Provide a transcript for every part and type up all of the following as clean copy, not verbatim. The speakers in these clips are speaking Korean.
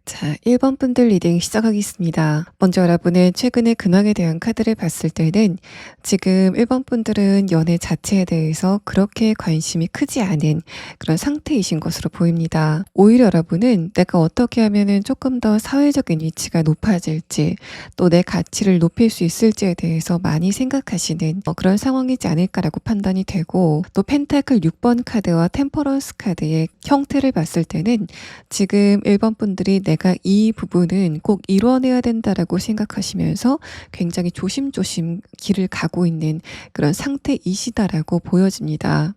자, 1번 분들 리딩 시작하겠습니다. 먼저 여러분의 최근의 근황에 대한 카드를 봤을 때는 지금 1번 분들은 연애 자체에 대해서 그렇게 관심이 크지 않은 그런 상태이신 것으로 보입니다. 오히려 여러분은 내가 어떻게 하면은 조금 더 사회적인 위치가 높아질지 또 내 가치를 높일 수 있을지에 대해서 많이 생각하시는 그런 상황이지 않을까라고 판단이 되고, 또 펜타클 6번 카드와 템퍼런스 카드의 형태를 봤을 때는 지금 1번 분들이 내가 이 부분은 꼭 이뤄내야 된다라고 생각하시면서 굉장히 조심조심 길을 가고 있는 그런 상태이시다라고 보여집니다.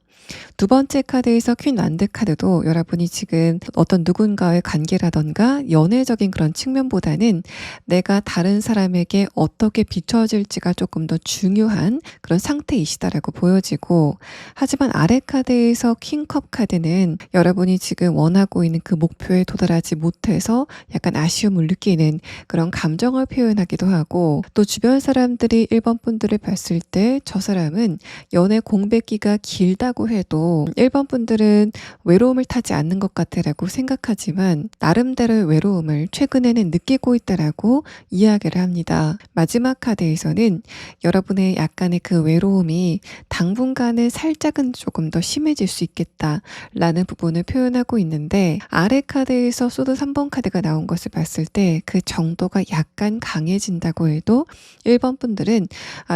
두 번째 카드에서 퀸 완드 카드도 여러분이 지금 어떤 누군가의 관계라던가 연애적인 그런 측면보다는 내가 다른 사람에게 어떻게 비춰질지가 조금 더 중요한 그런 상태이시다라고 보여지고, 하지만 아래 카드에서 킹컵 카드는 여러분이 지금 원하고 있는 그 목표에 도달하지 못해서 약간 아쉬움을 느끼는 그런 감정을 표현하기도 하고, 또 주변 사람들이 1번 분들을 봤을 때 저 사람은 연애 공백기가 길다고 해도 1번 분들은 외로움을 타지 않는 것 같아라고 생각하지만 나름대로의 외로움을 최근에는 느끼고 있다라고 이야기를 합니다. 마지막 카드에서는 여러분의 약간의 그 외로움이 당분간은 살짝은 조금 더 심해질 수 있겠다라는 부분을 표현하고 있는데, 아래 카드에서 소드 3번 카드가 나온 것을 봤을 때 그 정도가 약간 강해진다고 해도 1번 분들은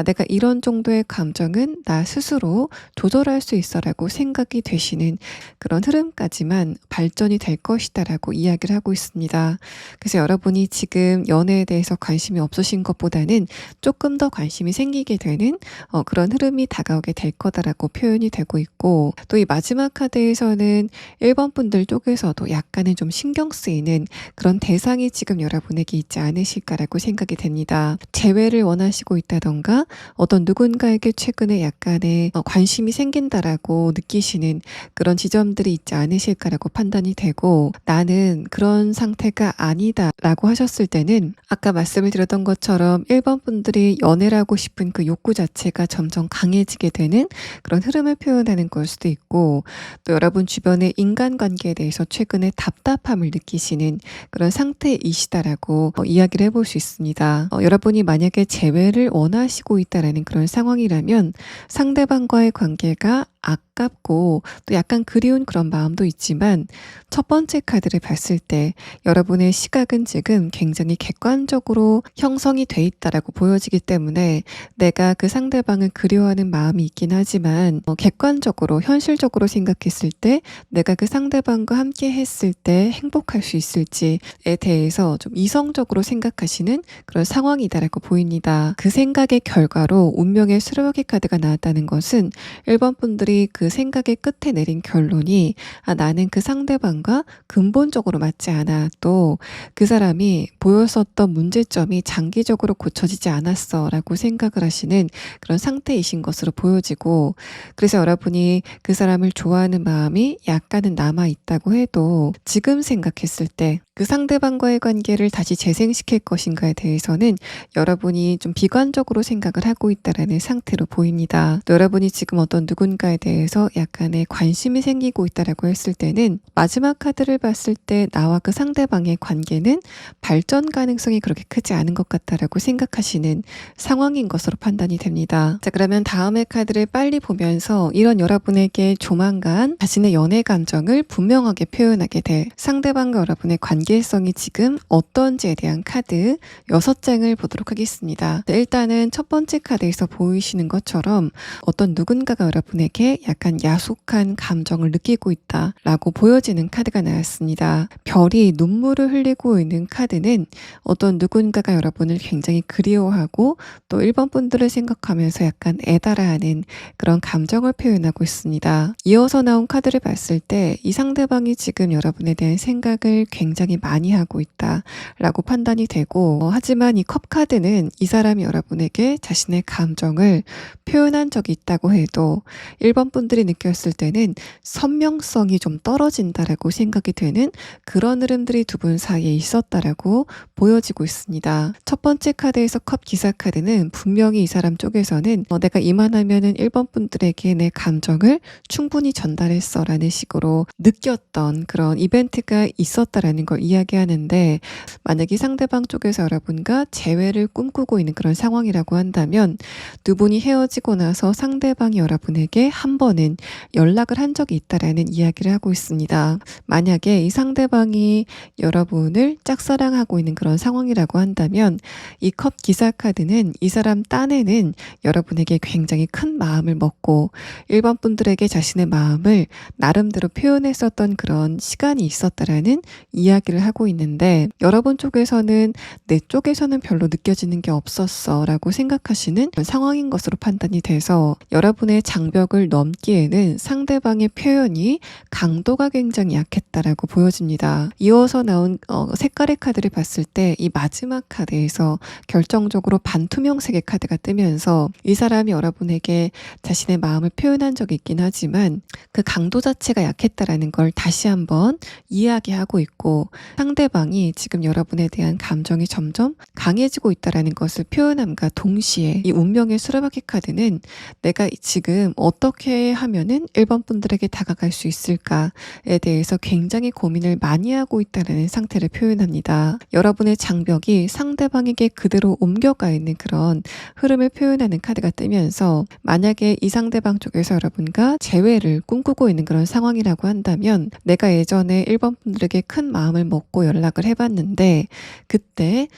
내가 이런 정도의 감정은 나 스스로 조절할 수 있어라고 생각이 되시는 그런 흐름까지만 발전이 될 것이다라고 이야기를 하고 있습니다. 그래서 여러분이 지금 연애에 대해서 관심이 없으신 것보다는 조금 더 관심이 생기게 되는 그런 흐름이 다가오게 될 거다라고 표현이 되고 있고, 또 이 마지막 카드에서는 1번 분들 쪽에서도 약간은 좀 신경 쓰이는 그런 대상이 지금 여러분에게 있지 않으실까라고 생각이 됩니다. 재회를 원하시고 있다던가 어떤 누군가에게 최근에 약간의 관심이 생긴다라고 아니라고 느끼시는 그런 지점들이 있지 않으실까라고 판단이 되고, 나는 그런 상태가 아니다라고 하셨을 때는 아까 말씀을 드렸던 것처럼 1번 분들이 연애를 하고 싶은 그 욕구 자체가 점점 강해지게 되는 그런 흐름을 표현하는 걸 수도 있고, 또 여러분 주변의 인간관계에 대해서 최근에 답답함을 느끼시는 그런 상태이시다라고 이야기를 해볼 수 있습니다. 여러분이 만약에 재회를 원하시고 있다라는 그런 상황이라면 상대방과의 관계가 아깝고 또 약간 그리운 그런 마음도 있지만, 첫 번째 카드를 봤을 때 여러분의 시각은 지금 굉장히 객관적으로 형성이 돼 있다라고 보여지기 때문에 내가 그 상대방을 그리워하는 마음이 있긴 하지만 객관적으로 현실적으로 생각했을 때 내가 그 상대방과 함께 했을 때 행복할 수 있을지에 대해서 좀 이성적으로 생각하시는 그런 상황이다라고 보입니다. 그 생각의 결과로 운명의 수레바퀴 카드가 나왔다는 것은 1번 분들이 그 생각의 끝에 내린 결론이 나는 그 상대방과 근본적으로 맞지 않아. 또 그 사람이 보였었던 문제점이 장기적으로 고쳐지지 않았어 라고 생각을 하시는 그런 상태이신 것으로 보여지고, 그래서 여러분이 그 사람을 좋아하는 마음이 약간은 남아있다고 해도 지금 생각했을 때 그 상대방과의 관계를 다시 재생시킬 것인가에 대해서는 여러분이 좀 비관적으로 생각을 하고 있다라는 상태로 보입니다. 또 여러분이 지금 어떤 누군가에 대해서 약간의 관심이 생기고 있다라고 했을 때는 마지막 카드를 봤을 때 나와 그 상대방의 관계는 발전 가능성이 그렇게 크지 않은 것 같다라고 생각하시는 상황인 것으로 판단이 됩니다. 자, 그러면 다음의 카드를 빨리 보면서 이런 여러분에게 조만간 자신의 연애 감정을 분명하게 표현하게 될 상대방과 여러분의 관계성이 지금 어떤지에 대한 카드 6장을 보도록 하겠습니다. 자, 일단은 첫 번째 카드에서 보이시는 것처럼 어떤 누군가가 여러분에게 약간 야속한 감정을 느끼고 있다라고 보여지는 카드가 나왔습니다. 별이 눈물을 흘리고 있는 카드는 어떤 누군가가 여러분을 굉장히 그리워하고 또 1번 분들을 생각하면서 약간 애달아하는 그런 감정을 표현하고 있습니다. 이어서 나온 카드를 봤을 때 이 상대방이 지금 여러분에 대한 생각을 굉장히 많이 하고 있다라고 판단이 되고, 하지만 이 컵 카드는 이 사람이 여러분에게 자신의 감정을 표현한 적이 있다고 해도 1번 분들이 느꼈을 때는 선명성이 좀 떨어진다라고 생각이 되는 그런 흐름들이 두 분 사이에 있었다라고 보여지고 있습니다. 첫 번째 카드에서 컵 기사 카드는 분명히 이 사람 쪽에서는 내가 이만하면은 1번 분들에게 내 감정을 충분히 전달했어 라는 식으로 느꼈던 그런 이벤트가 있었다라는 걸 이야기하는데, 만약에 상대방 쪽에서 여러분과 재회를 꿈꾸고 있는 그런 상황이라고 한다면 두 분이 헤어지고 나서 상대방이 여러분에게 한 번은 연락을 한 적이 있다라는 이야기를 하고 있습니다. 만약에 이 상대방이 여러분을 짝사랑하고 있는 그런 상황이라고 한다면 이 컵 기사 카드는 이 사람 딴에는 여러분에게 굉장히 큰 마음을 먹고 1번 분들에게 자신의 마음을 나름대로 표현했었던 그런 시간이 있었다라는 이야기를 하고 있는데, 여러분 쪽에서는 내 쪽에서는 별로 느껴지는 게 없었어 라고 생각하시는 상황인 것으로 판단이 돼서 여러분의 장벽을 넘기에는 상대방의 표현이 강도가 굉장히 약했다라고 보여집니다. 이어서 나온 색깔의 카드를 봤을 때 이 마지막 카드에서 결정적으로 반투명색의 카드가 뜨면서 이 사람이 여러분에게 자신의 마음을 표현한 적이 있긴 하지만 그 강도 자체가 약했다라는 걸 다시 한번 이야기하고 있고, 상대방이 지금 여러분에 대한 감정이 점점 강해지고 있다라는 것을 표현함과 동시에 이 운명의 수레바퀴 카드는 내가 지금 어떻게 하면은 1번 분들에게 다가갈 수 있을까에 대해서 굉장히 고민을 많이 하고 있다는 상태를 표현합니다. 여러분의 장벽이 상대방에게 그대로 옮겨가 있는 그런 흐름을 표현하는 카드가 뜨면서, 만약에 이 상대방 쪽에서 여러분과 재회를 꿈꾸고 있는 그런 상황이라고 한다면 내가 예전에 1번 분들에게 큰 마음을 먹고 연락을 해봤는데 그때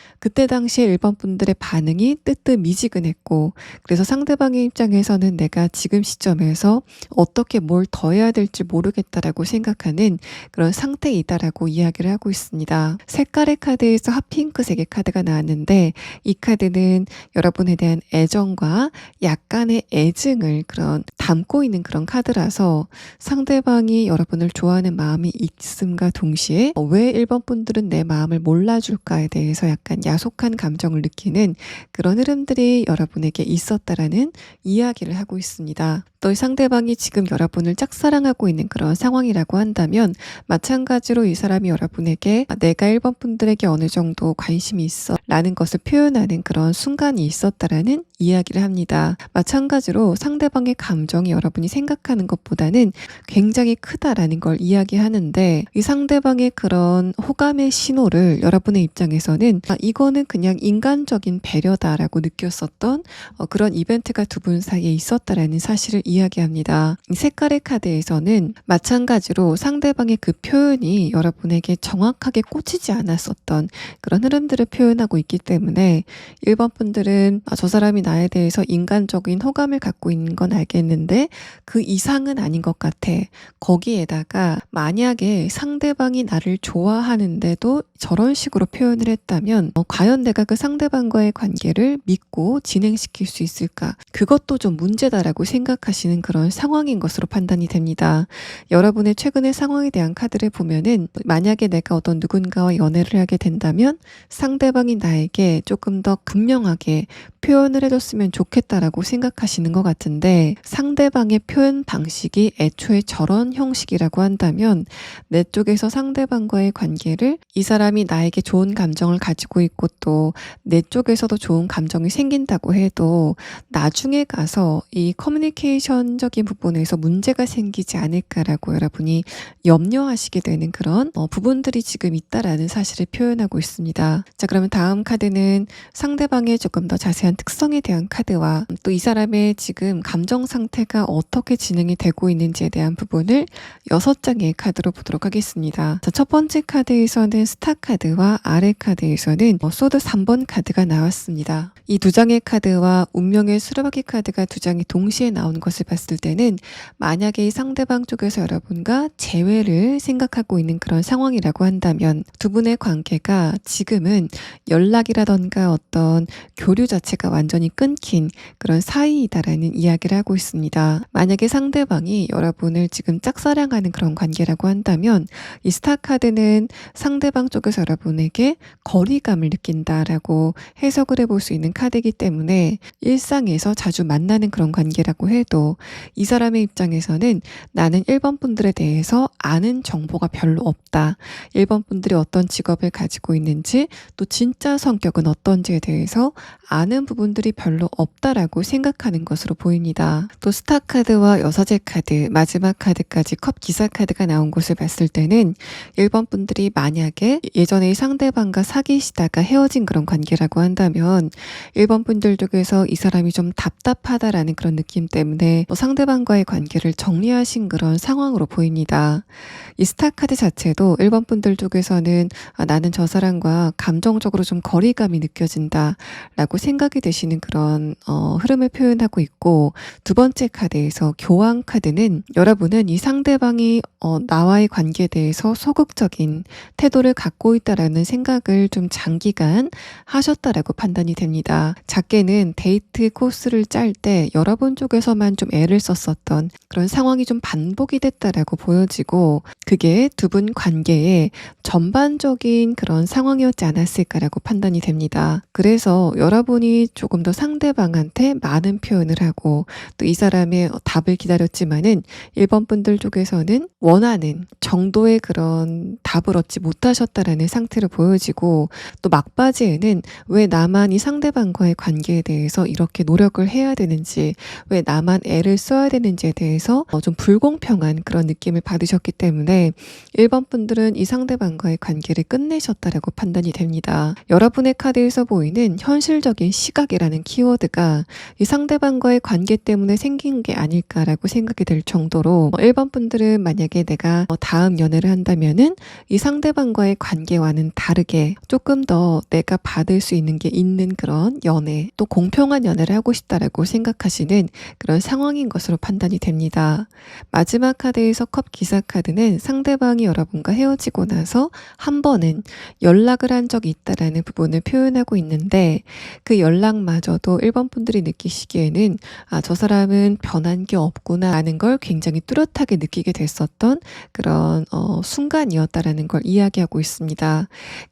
당시에 1번 분들의 반응이 뜨뜻미지근했고, 그래서 상대방의 입장에서는 내가 지금 시점에서 어떻게 뭘 더 해야 될지 모르겠다라고 생각하는 그런 상태이다라고 이야기를 하고 있습니다. 색깔의 카드에서 핫핑크색의 카드가 나왔는데 이 카드는 여러분에 대한 애정과 약간의 애증을 그런 담고 있는 그런 카드라서 상대방이 여러분을 좋아하는 마음이 있음과 동시에 왜 1번 분들은 내 마음을 몰라줄까에 대해서 약간 야속한 감정을 느끼는 그런 흐름들이 여러분에게 있었다라는 이야기를 하고 있습니다. 또 또 상대방이 지금 여러분을 짝사랑하고 있는 그런 상황이라고 한다면 마찬가지로 이 사람이 여러분에게 내가 1번 분들에게 어느 정도 관심이 있어 라는 것을 표현하는 그런 순간이 있었다라는 이야기를 합니다. 마찬가지로 상대방의 감정이 여러분이 생각하는 것보다는 굉장히 크다라는 걸 이야기하는데 이 상대방의 그런 호감의 신호를 여러분의 입장에서는 이거는 그냥 인간적인 배려다라고 느꼈었던 그런 이벤트가 두 분 사이에 있었다라는 사실을 이야기합니다. 이 색깔의 카드에서는 마찬가지로 상대방의 그 표현이 여러분에게 정확하게 꽂히지 않았었던 그런 흐름들을 표현하고 있기 때문에 1번 분들은 저 사람이 나에 대해서 인간적인 호감을 갖고 있는 건 알겠는데 그 이상은 아닌 것 같아. 거기에다가 만약에 상대방이 나를 좋아하는데도 저런 식으로 표현을 했다면 과연 내가 그 상대방과의 관계를 믿고 진행시킬 수 있을까? 그것도 좀 문제다라고 생각하시는 그런 상황인 것으로 판단이 됩니다. 여러분의 최근의 상황에 대한 카드를 보면은 만약에 내가 어떤 누군가와 연애를 하게 된다면 상대방이 나에게 조금 더 분명하게 표현을 해줬으면 좋겠다라고 생각하시는 것 같은데 상대방의 표현 방식이 애초에 저런 형식이라고 한다면 내 쪽에서 상대방과의 관계를 이 사람이 나에게 좋은 감정을 가지고 있고 또 내 쪽에서도 좋은 감정이 생긴다고 해도 나중에 가서 이 커뮤니케이션적인 부분에서 문제가 생기지 않을까라고 여러분이 염려하시게 되는 그런 부분들이 지금 있다라는 사실을 표현하고 있습니다. 자, 그러면 다음 카드는 상대방의 조금 더 자세한 특성에 대한 카드와 또 이 사람의 지금 감정 상태가 어떻게 진행이 되고 있는지에 대한 부분을 6장의 카드로 보도록 하겠습니다. 자, 첫 번째 카드에서는 스타 카드와 아래 카드에서는 소드 3번 카드가 나왔습니다. 이 두 장의 카드와 운명의 수레바퀴 카드가 두 장이 동시에 나온 것을 봤을 때는 만약에 이 상대방 쪽에서 여러분과 재회를 생각하고 있는 그런 상황이라고 한다면 두 분의 관계가 지금은 연락이라던가 어떤 교류 자체가 완전히 끊긴 그런 사이이다라는 이야기를 하고 있습니다. 만약에 상대방이 여러분을 지금 짝사랑하는 그런 관계라고 한다면 이 스타 카드는 상대방 쪽에서 여러분에게 거리감을 느낀다라고 해석을 해볼 수 있는 카드이기 때문에 일상에서 자주 만나는 그런 관계라고 해도 이 사람의 입장에서는 나는 1번 분들에 대해서 아는 정보가 별로 없다. 1번 분들이 어떤 직업을 가지고 있는지 또 진짜 성격은 어떤지에 대해서 아는 부분들이 별로 없다라고 생각하는 것으로 보입니다. 또 스타 카드와 여사제 카드, 마지막 카드까지 컵 기사 카드가 나온 것을 봤을 때는 1번 분들이 만약에 예전에 상대방과 사귀시다가 헤어진 그런 관계라고 한다면 1번 분들 쪽에서 이 사람이 좀 답답하다라는 그런 느낌 때문에 상대방과의 관계를 정리하신 그런 상황으로 보입니다. 이 스타 카드 자체도 1번 분들 쪽에서는 나는 저 사람과 감정적으로 좀 거리감이 느껴진다 라고 생각이 되시는 그런 흐름을 표현하고 있고 두 번째 카드에서 교황 카드는 여러분은 이 상대방이 나와의 관계에 대해서 소극적인 태도를 갖고 있다라는 생각을 좀 장기간 하셨다라고 판단이 됩니다. 작게는 데이트 코스를 짤 때 여러분 쪽에서만 좀 애를 썼었던 그런 상황이 좀 반복이 됐다라고 보여지고 그게 두 분 관계에 전반적인 그런 상황이었지 않았을까라고 판단이 됩니다. 그래서 여러분이 조금 더 상대방한테 많은 표현을 하고 또 이 사람의 답을 기다렸지만은 1번 분들 쪽에서는 원하는 정도의 그런 답을 얻지 못하셨다라는 상태로 보여지고 또 막바지에는 왜 나만 이 상대방과의 관계에 대해서 이렇게 노력을 해야 되는지 왜 나만 애를 써야 되는지에 대해서 좀 불공평한 그런 느낌을 받으셨기 때문에 1번 분들은 이 상대방과의 관계를 끝내셨다라고 판단이 됩니다. 여러분의 카드에서 보이는 현실적인 시각이라는 키워드가 이 상대방과의 관계 때문에 생긴 게 아닐까라고 생각이 될 정도로 1번 분들은 만약에 내가 다음 연애를 한다면은 이 상대방과의 관계와는 다르게 조금 더 내가 받을 수 있는 게 있는 그런 연애 또 공평한 연애를 하고 싶다라고 생각하시는 그런 상황인 것으로 판단이 됩니다. 마지막 카드에서 컵 기사 카드는 상대방이 여러분과 헤어지고 나서 한 번은 연락을 한 적이 있다라는 부분을 표현하고 있는데 그 연락 연락마저도 1번 분들이 느끼시기에는 '아 저 사람은 변한 게 없구나.'라는 걸 굉장히 뚜렷하게 느끼게 됐었던 그런 순간이었다라는 걸 이야기하고 있습니다.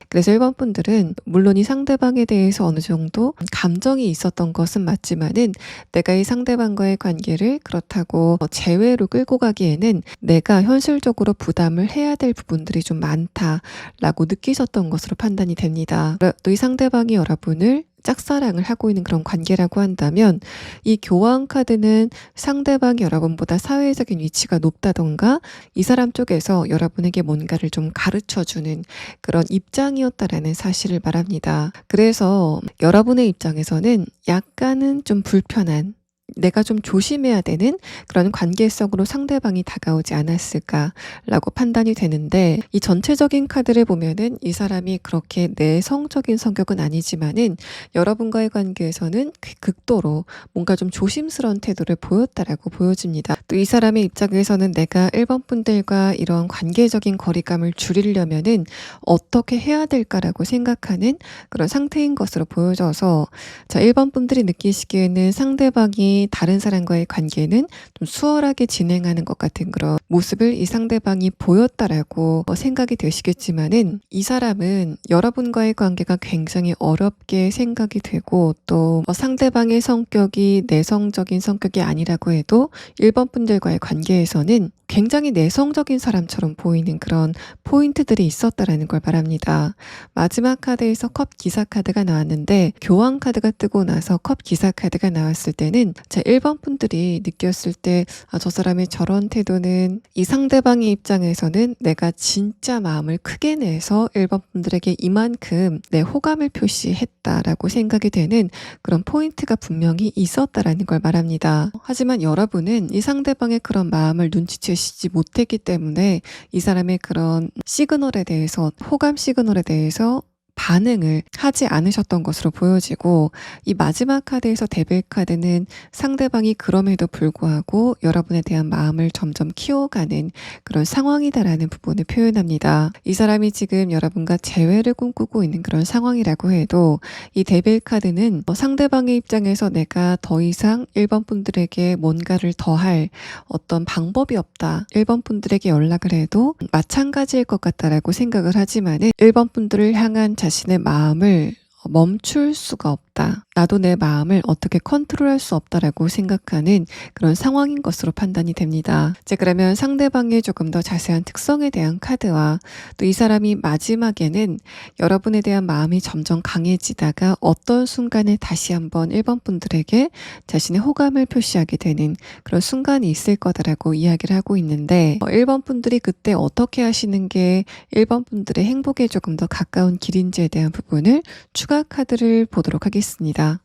그래서 1번 분들은 물론 이 상대방에 대해서 어느 정도 감정이 있었던 것은 맞지만은 내가 이 상대방과의 관계를 그렇다고 재회로 끌고 가기에는 '내가 현실적으로 부담을 해야 될 부분들이 좀 많다.'라고 느끼셨던 것으로 판단이 됩니다. 또 이 상대방이 여러분을 짝사랑을 하고 있는 그런 관계라고 한다면 이 교환 카드는 상대방이 여러분보다 사회적인 위치가 높다던가 이 사람 쪽에서 여러분에게 뭔가를 좀 가르쳐주는 그런 입장이었다라는 사실을 말합니다. 그래서 여러분의 입장에서는 약간은 좀 불편한, 내가 좀 조심해야 되는 그런 관계성으로 상대방이 다가오지 않았을까라고 판단이 되는데, 이 전체적인 카드를 보면은 이 사람이 그렇게 내성적인 성격은 아니지만은 여러분과의 관계에서는 극도로 뭔가 좀 조심스러운 태도를 보였다라고 보여집니다. 또 이 사람의 입장에서는 내가 1번 분들과 이런 관계적인 거리감을 줄이려면은 어떻게 해야 될까라고 생각하는 그런 상태인 것으로 보여져서, 자, 1번 분들이 느끼시기에는 상대방이 다른 사람과의 관계는 좀 수월하게 진행하는 것 같은 그런 모습을 이 상대방이 보였다라고 생각이 되시겠지만은, 이 사람은 여러분과의 관계가 굉장히 어렵게 생각이 되고, 또 상대방의 성격이 내성적인 성격이 아니라고 해도 1번 분들과의 관계에서는 굉장히 내성적인 사람처럼 보이는 그런 포인트들이 있었다라는 걸 말합니다. 마지막 카드에서 컵 기사 카드가 나왔는데, 교환 카드가 뜨고 나서 컵 기사 카드가 나왔을 때는 자, 1번 분들이 느꼈을 때 저 사람의 저런 태도는 이 상대방의 입장에서는 내가 진짜 마음을 크게 내서 1번 분들에게 이만큼 내 호감을 표시했다라고 생각이 되는 그런 포인트가 분명히 있었다라는 걸 말합니다. 하지만 여러분은 이 상대방의 그런 마음을 눈치채시지 못했기 때문에 이 사람의 그런 시그널에 대해서, 호감 시그널에 대해서 반응을 하지 않으셨던 것으로 보여지고, 이 마지막 카드에서 데빌 카드는 상대방이 그럼에도 불구하고 여러분에 대한 마음을 점점 키워가는 그런 상황이다라는 부분을 표현합니다. 이 사람이 지금 여러분과 재회를 꿈꾸고 있는 그런 상황이라고 해도 이 데빌 카드는 상대방의 입장에서 내가 더 이상 1번 분들에게 뭔가를 더할 어떤 방법이 없다, 1번 분들에게 연락을 해도 마찬가지일 것 같다라고 생각을 하지만은 1번 분들을 향한 자신의 마음을 멈출 수가 없다, 나도 내 마음을 어떻게 컨트롤할 수 없다라고 생각하는 그런 상황인 것으로 판단이 됩니다. 자, 그러면 상대방의 조금 더 자세한 특성에 대한 카드와 또 이 사람이 마지막에는 여러분에 대한 마음이 점점 강해지다가 어떤 순간에 다시 한번 1번 분들에게 자신의 호감을 표시하게 되는 그런 순간이 있을 거다라고 이야기를 하고 있는데, 1번 분들이 그때 어떻게 하시는 게 1번 분들의 행복에 조금 더 가까운 길인지에 대한 부분을 추가 카드를 보도록 하겠습니다.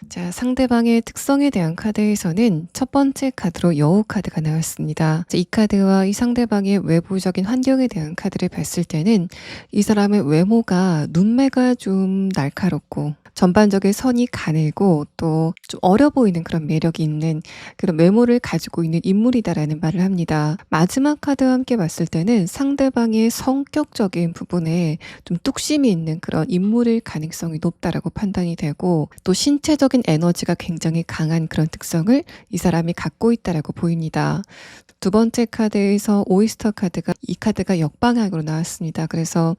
자, 상대방의 특성에 대한 카드에서는 첫 번째 카드로 여우 카드가 나왔습니다. 이 카드와 이 상대방의 외부적인 환경에 대한 카드를 봤을 때는 이 사람의 외모가, 눈매가 좀 날카롭고 전반적인 선이 가늘고 또 좀 어려 보이는 그런 매력이 있는 그런 외모를 가지고 있는 인물이다라는 말을 합니다. 마지막 카드와 함께 봤을 때는 상대방의 성격적인 부분에 좀 뚝심이 있는 그런 인물일 가능성이 높다라고 판단이 되고, 또 신체적인 에너지가 굉장히 강한 그런 특성을 이 사람이 갖고 있다라고 보입니다. 두 번째 카드에서 오이스터 카드가, 이 카드가 역방향으로 나왔습니다. 그래서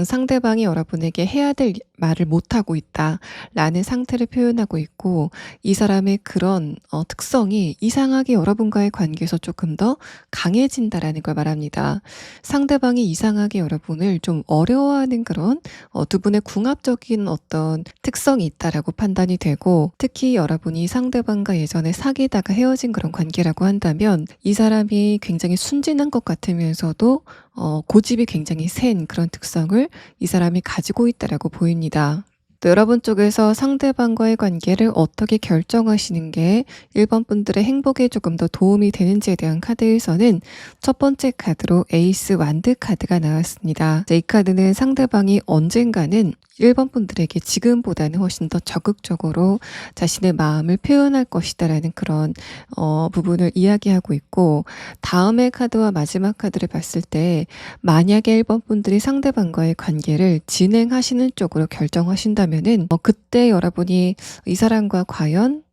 상대방이 여러분에게 해야 될 말을 못하고 있다라는 상태를 표현하고 있고, 이 사람의 그런 특성이 이상하게 여러분과의 관계에서 조금 더 강해진다라는 걸 말합니다. 상대방이 이상하게 여러분을 좀 어려워하는 그런 두 분의 궁합적인 어떤 특성이 있다라고 판단이 되고, 특히 여러분이 상대방과 예전에 사귀다가 헤어진 그런 관계라고 한다면 이 사람이 굉장히 순진한 것 같으면서도 고집이 굉장히 센 그런 특성을 이 사람이 가지고 있다라고 보입니다. 또 여러분 쪽에서 상대방과의 관계를 어떻게 결정하시는 게 1번 분들의 행복에 조금 더 도움이 되는지에 대한 카드에서는 첫 번째 카드로 에이스 완드 카드가 나왔습니다. 이 카드는 상대방이 언젠가는 1번 분들에게 지금보다는 훨씬 더 적극적으로 자신의 마음을 표현할 것이다라는 그런 부분을 이야기하고 있고, 다음의 카드와 마지막 카드를 봤을 때 만약에 1번 분들이 상대방과의 관계를 진행하시는 쪽으로 결정하신다면은 그때 여러분이 이 사람과 과연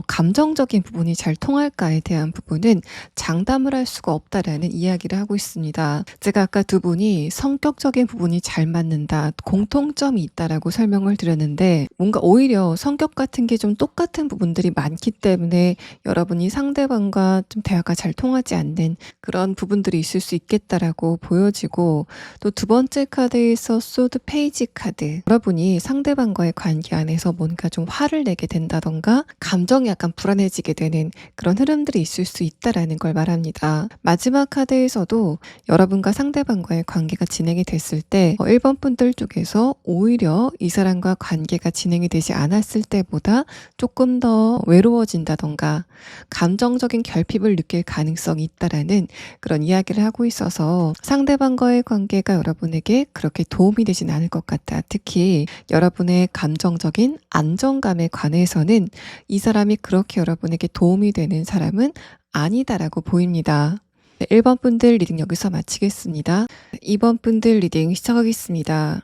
감정적인 부분이 잘 통할까에 대한 부분은 장담을 할 수가 없다라는 이야기를 하고 있습니다. 제가 아까 두 분이 성격적인 부분이 잘 맞는다, 공통점이 있다라고 설명을 드렸는데, 뭔가 오히려 성격 같은 게 좀 똑같은 부분들이 많기 때문에 여러분이 상대방과 좀 대화가 잘 통하지 않는 그런 부분들이 있을 수 있겠다라고 보여지고, 또 두 번째 카드에서 소드 페이지 카드, 여러분이 상대방과의 관계 안에서 뭔가 좀 화를 내게 된다던가 감정이 약간 불안해지게 되는 그런 흐름들이 있을 수 있다라는 걸 말합니다. 마지막 카드에서도 여러분과 상대방과의 관계가 진행이 됐을 때 1번 분들 쪽에서 오히려 이 사람과 관계가 진행이 되지 않았을 때보다 조금 더 외로워진다던가 감정적인 결핍을 느낄 가능성이 있다라는 그런 이야기를 하고 있어서, 상대방과의 관계가 여러분에게 그렇게 도움이 되진 않을 것 같다. 특히 여러분의 감정적인 안정감에 관해서는 이 사람이 그렇게 여러분에게 도움이 되는 사람은 아니다라고 보입니다. 네, 1번 분들 리딩 여기서 마치겠습니다. 2번 분들 리딩 시작하겠습니다.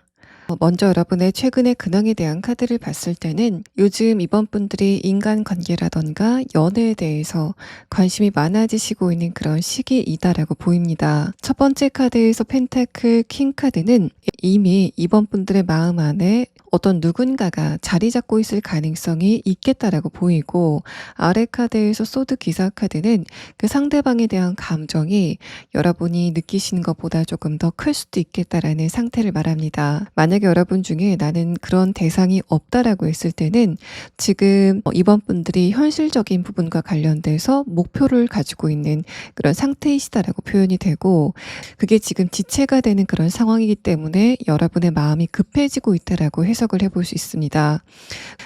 먼저 여러분의 최근의 근황에 대한 카드를 봤을 때는 요즘 이번 분들이 인간관계라던가 연애에 대해서 관심이 많아지시고 있는 그런 시기이다라고 보입니다. 첫 번째 카드에서 펜타클 킹 카드는 이미 이번 분들의 마음 안에 어떤 누군가가 자리 잡고 있을 가능성이 있겠다라고 보이고, 아래 카드에서 소드 기사 카드는 그 상대방에 대한 감정이 여러분이 느끼시는 것보다 조금 더 클 수도 있겠다라는 상태를 말합니다. 만약에 여러분 중에 나는 그런 대상이 없다라고 했을 때는 지금 이번 분들이 현실적인 부분과 관련돼서 목표를 가지고 있는 그런 상태이시다라고 표현이 되고, 그게 지금 지체가 되는 그런 상황이기 때문에 여러분의 마음이 급해지고 있다라고 해석을 해볼 수 있습니다.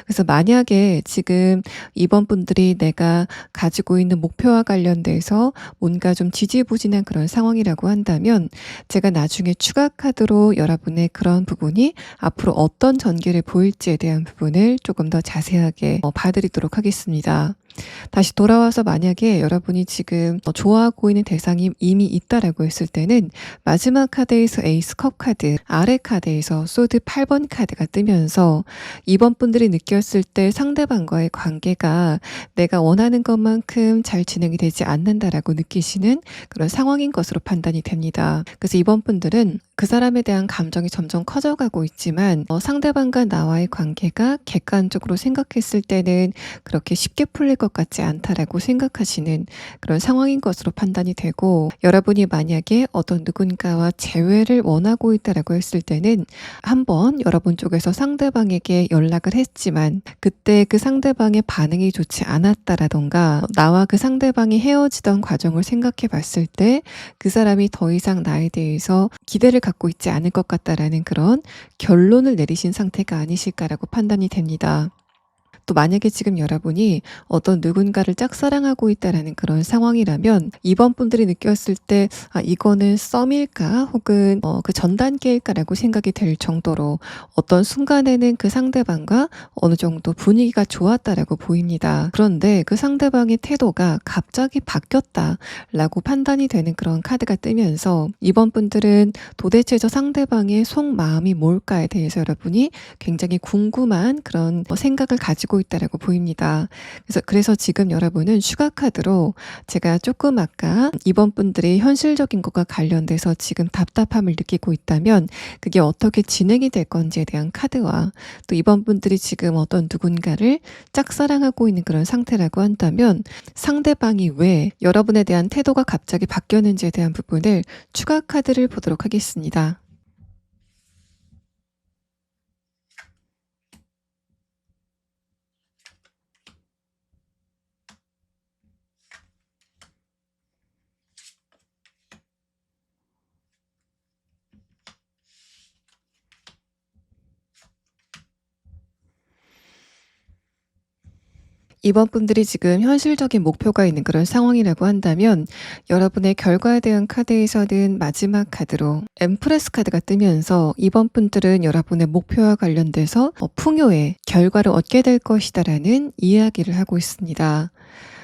그래서 만약에 지금 이번 분들이 내가 가지고 있는 목표와 관련돼서 뭔가 좀 지지부진한 그런 상황이라고 한다면, 제가 나중에 추가 카드로 여러분의 그런 부분이 앞으로 어떤 전개를 보일지에 대한 부분을 조금 더 자세하게 봐드리도록 하겠습니다. 다시 돌아와서 만약에 여러분이 지금 좋아하고 있는 대상이 이미 있다라고 했을 때는 마지막 카드에서 에이스 컵 카드, 아래 카드에서 소드 8번 카드가 뜨면서 이번 분들이 느꼈을 때 상대방과의 관계가 내가 원하는 것만큼 잘 진행이 되지 않는다라고 느끼시는 그런 상황인 것으로 판단이 됩니다. 그래서 이번 분들은 그 사람에 대한 감정이 점점 커져가고 있지만 상대방과 나와의 관계가 객관적으로 생각했을 때는 그렇게 쉽게 풀릴 것 같지 않다라고 생각하시는 그런 상황인 것으로 판단이 되고, 여러분이 만약에 어떤 누군가와 재회를 원하고 있다라고 했을 때는 한번 여러분 쪽에서 상대방에게 연락을 했지만 그때 그 상대방의 반응이 좋지 않았다라던가, 나와 그 상대방이 헤어지던 과정을 생각해 봤을 때 그 사람이 더 이상 나에 대해서 기대를 갖고 있지 않을 것 같다라는 그런 결론을 내리신 상태가 아니실까라고 판단이 됩니다. 또 만약에 지금 여러분이 어떤 누군가를 짝사랑하고 있다라는 그런 상황이라면 이번 분들이 느꼈을 때 이거는 썸일까 혹은 그 전 단계일까라고 생각이 될 정도로 어떤 순간에는 그 상대방과 어느 정도 분위기가 좋았다라고 보입니다. 그런데 그 상대방의 태도가 갑자기 바뀌었다라고 판단이 되는 그런 카드가 뜨면서 이번 분들은 도대체 저 상대방의 속마음이 뭘까에 대해서 여러분이 굉장히 궁금한 그런 생각을 가지고 있다라고 보입니다. 그래서 지금 여러분은 슈가 카드로 제가 조금 아까 이번 분들이 현실적인 것과 관련돼서 지금 답답함을 느끼고 있다면 그게 어떻게 진행이 될 건지에 대한 카드와, 또 이번 분들이 지금 어떤 누군가를 짝사랑하고 있는 그런 상태라고 한다면 상대방이 왜 여러분에 대한 태도가 갑자기 바뀌었는지에 대한 부분을 추가 카드를 보도록 하겠습니다. 이번 분들이 지금 현실적인 목표가 있는 그런 상황이라고 한다면 여러분의 결과에 대한 카드에서는 마지막 카드로 엠프레스 카드가 뜨면서 이번 분들은 여러분의 목표와 관련돼서 풍요의 결과를 얻게 될 것이다라는 이야기를 하고 있습니다.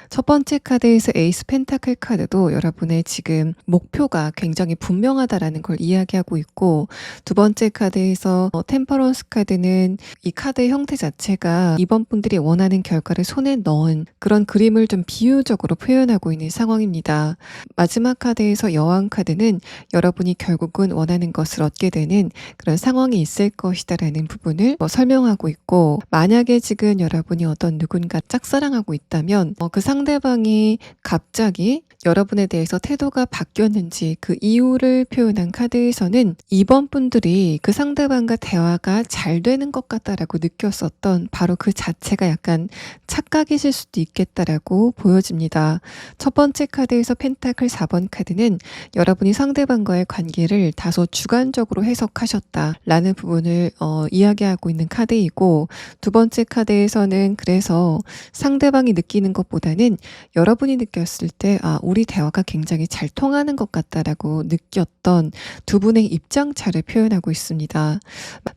첫 번째 카드에서 에이스 펜타클 카드도 여러분의 지금 목표가 굉장히 분명하다라는 걸 이야기하고 있고, 두 번째 카드에서 템퍼런스 카드는 이 카드의 형태 자체가 이번 분들이 원하는 결과를 손에 넣은 그런 그림을 좀 비유적으로 표현하고 있는 상황입니다. 마지막 카드에서 여왕 카드는 여러분이 결국은 원하는 것을 얻게 되는 그런 상황이 있을 것이다라는 부분을 설명하고 있고, 만약에 지금 여러분이 어떤 누군가 짝사랑하고 있다면 그 상대방이 갑자기 여러분에 대해서 태도가 바뀌었는지 그 이유를 표현한 카드에서는 이번 분들이 그 상대방과 대화가 잘 되는 것 같다라고 느꼈었던 바로 그 자체가 약간 착각이실 수도 있겠다라고 보여집니다. 첫 번째 카드에서 펜타클 4번 카드는 여러분이 상대방과의 관계를 다소 주관적으로 해석하셨다라는 부분을 이야기하고 있는 카드이고, 두 번째 카드에서는 그래서 상대방이 느끼는 것보다는 여러분이 느꼈을 때 우리 대화가 굉장히 잘 통하는 것 같다라고 느꼈던 두 분의 입장차를 표현하고 있습니다.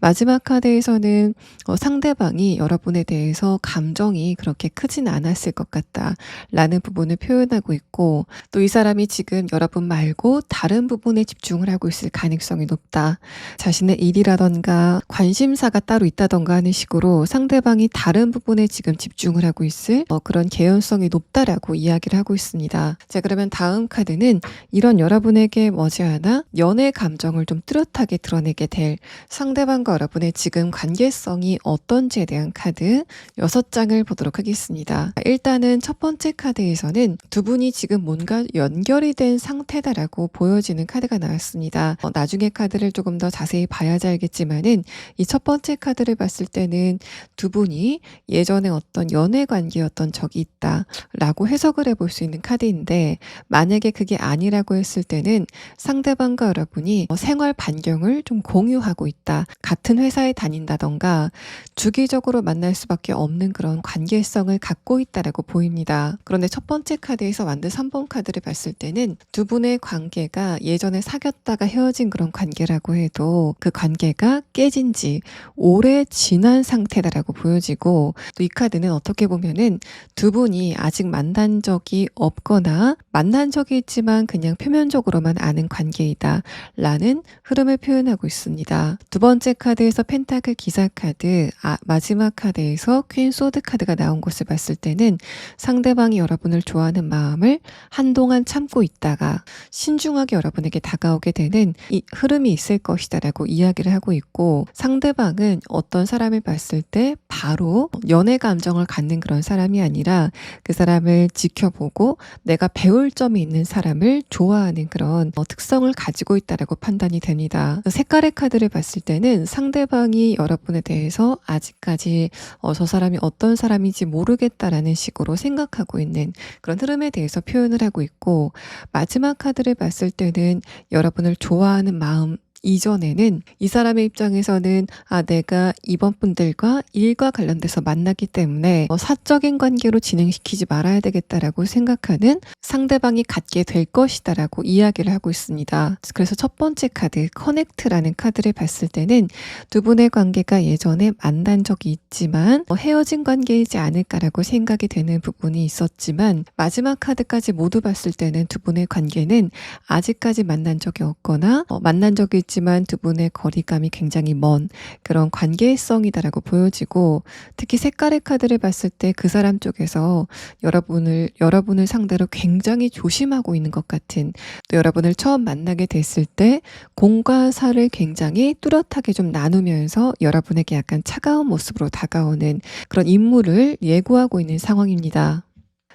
마지막 카드에서는 상대방이 여러분에 대해서 감정이 그렇게 크진 않았을 것 같다라는 부분을 표현하고 있고, 또 이 사람이 지금 여러분 말고 다른 부분에 집중을 하고 있을 가능성이 높다. 자신의 일이라던가 관심사가 따로 있다던가 하는 식으로 상대방이 다른 부분에 지금 집중을 하고 있을 그런 개연성이 높다라고 이야기를 하고 있습니다. 자, 그러면 다음 카드는 이런 여러분에게 머지않아 연애 감정을 좀 뚜렷하게 드러내게 될 상대방과 여러분의 지금 관계성이 어떤지에 대한 카드 6장을 보도록 하겠습니다. 일단은 첫 번째 카드에서는 두 분이 지금 뭔가 연결이 된 상태다라고 보여지는 카드가 나왔습니다. 나중에 카드를 조금 더 자세히 봐야지 알겠지만은 이 첫 번째 카드를 봤을 때는 두 분이 예전에 어떤 연애 관계였던 적이 있다라고 해석을 해볼 수 있는 카드인데, 만약에 그게 아니라고 했을 때는 상대방과 여러분이 생활 반경을 좀 공유하고 있다. 같은 회사에 다닌다던가 주기적으로 만날 수밖에 없는 그런 관계성을 갖고 있다라고 보입니다. 그런데 첫 번째 카드에서 만든 3번 카드를 봤을 때는 두 분의 관계가 예전에 사귀었다가 헤어진 그런 관계라고 해도 그 관계가 깨진 지 오래 지난 상태다라고 보여지고, 또 이 카드는 어떻게 보면은 두 분이 아직 만난 적이 없거나 만난 적이 있지만 그냥 표면적으로만 아는 관계이다 라는 흐름을 표현하고 있습니다. 두 번째 카드에서 펜타클 기사 카드, 마지막 카드에서 퀸 소드 카드가 나온 것을 봤을 때는 상대방이 여러분을 좋아하는 마음을 한동안 참고 있다가 신중하게 여러분에게 다가오게 되는 이 흐름이 있을 것이다 라고 이야기를 하고 있고, 상대방은 어떤 사람을 봤을 때 바로 연애 감정을 갖는 그런 사람이 아니라 그 사람을 지켜보고 내가 배울 점이 있는 사람을 좋아하는 그런 특성을 가지고 있다라고 판단이 됩니다. 색깔의 카드를 봤을 때는 상대방이 여러분에 대해서 아직까지 저 사람이 어떤 사람인지 모르겠다라는 식으로 생각하고 있는 그런 흐름에 대해서 표현을 하고 있고, 마지막 카드를 봤을 때는 여러분을 좋아하는 마음 이전에는 이 사람의 입장에서는 내가 이번 분들과 일과 관련돼서 만났기 때문에 사적인 관계로 진행시키지 말아야 되겠다라고 생각하는 상대방이 갖게 될 것이다 라고 이야기를 하고 있습니다. 그래서 첫 번째 카드 커넥트라는 카드를 봤을 때는 두 분의 관계가 예전에 만난 적이 있지만 헤어진 관계이지 않을까라고 생각이 되는 부분이 있었지만, 마지막 카드까지 모두 봤을 때는 두 분의 관계는 아직까지 만난 적이 없거나 만난 적이 있지만 두 분의 거리감이 굉장히 먼 그런 관계성이다라고 보여지고, 특히 색깔의 카드를 봤을 때 그 사람 쪽에서 여러분을 상대로 굉장히 조심하고 있는 것 같은, 또 여러분을 처음 만나게 됐을 때 공과 사를 굉장히 뚜렷하게 좀 나누면서 여러분에게 약간 차가운 모습으로 다가오는 그런 인물을 예고하고 있는 상황입니다.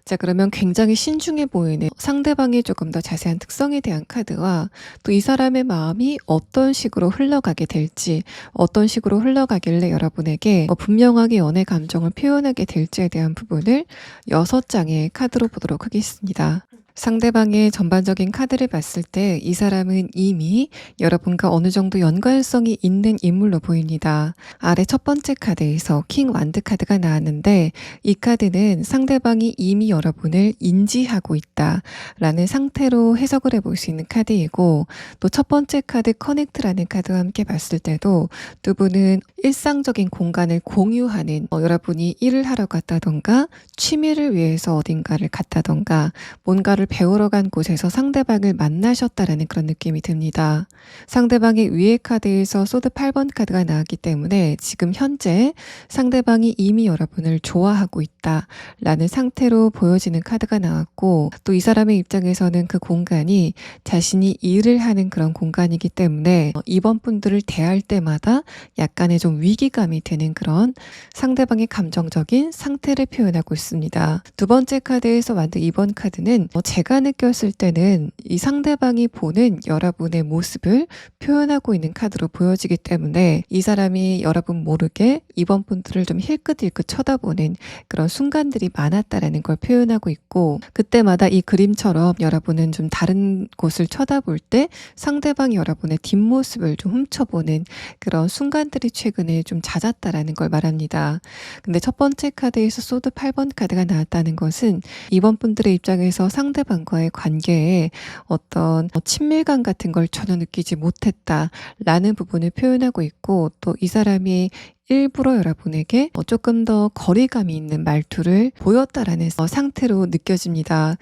자, 그러면 굉장히 신중해 보이는 상대방의 조금 더 자세한 특성에 대한 카드와 또 이 사람의 마음이 어떤 식으로 흘러가게 될지, 어떤 식으로 흘러가길래 여러분에게 분명하게 연애 감정을 표현하게 될지에 대한 부분을 6장의 카드로 보도록 하겠습니다. 상대방의 전반적인 카드를 봤을 때 이 사람은 이미 여러분과 어느 정도 연관성이 있는 인물로 보입니다. 아래 첫 번째 카드에서 킹 완드 카드가 나왔는데 이 카드는 상대방이 이미 여러분을 인지하고 있다라는 상태로 해석을 해볼 수 있는 카드이고, 또 첫 번째 카드 커넥트라는 카드와 함께 봤을 때도 두 분은 일상적인 공간을 공유하는, 여러분이 일을 하러 갔다던가 취미를 위해서 어딘가를 갔다던가 뭔가를 배우러 간 곳에서 상대방을 만나셨다라는 그런 느낌이 듭니다. 상대방의 위의 카드에서 소드 8번 카드가 나왔기 때문에 지금 현재 상대방이 이미 여러분을 좋아하고 있다라는 상태로 보여지는 카드가 나왔고, 또 이 사람의 입장에서는 그 공간이 자신이 일을 하는 그런 공간이기 때문에 이번 분들을 대할 때마다 약간의 좀 위기감이 드는 그런 상대방의 감정적인 상태를 표현하고 있습니다. 두 번째 카드에서 만든 2번 카드는 제가 느꼈을 때는 이 상대방이 보는 여러분의 모습을 표현하고 있는 카드로 보여지기 때문에 이 사람이 여러분 모르게 이번 분들을 좀 힐끗힐끗 쳐다보는 그런 순간들이 많았다라는 걸 표현하고 있고, 그때마다 이 그림처럼 여러분은 좀 다른 곳을 쳐다볼 때 상대방이 여러분의 뒷모습을 좀 훔쳐보는 그런 순간들이 최근에 좀 잦았다라는 걸 말합니다. 근데 첫 번째 카드에서 소드 8번 카드가 나왔다는 것은 이번 분들의 입장에서 상대방과의 관계에 어떤 친밀감 같은 걸 전혀 느끼지 못했다라는 부분을 표현하고 있고, 또 이 사람이 일부러 여러분에게 조금 더 거리감이 있는 말투를 보였다라는 상태로 느껴집니다.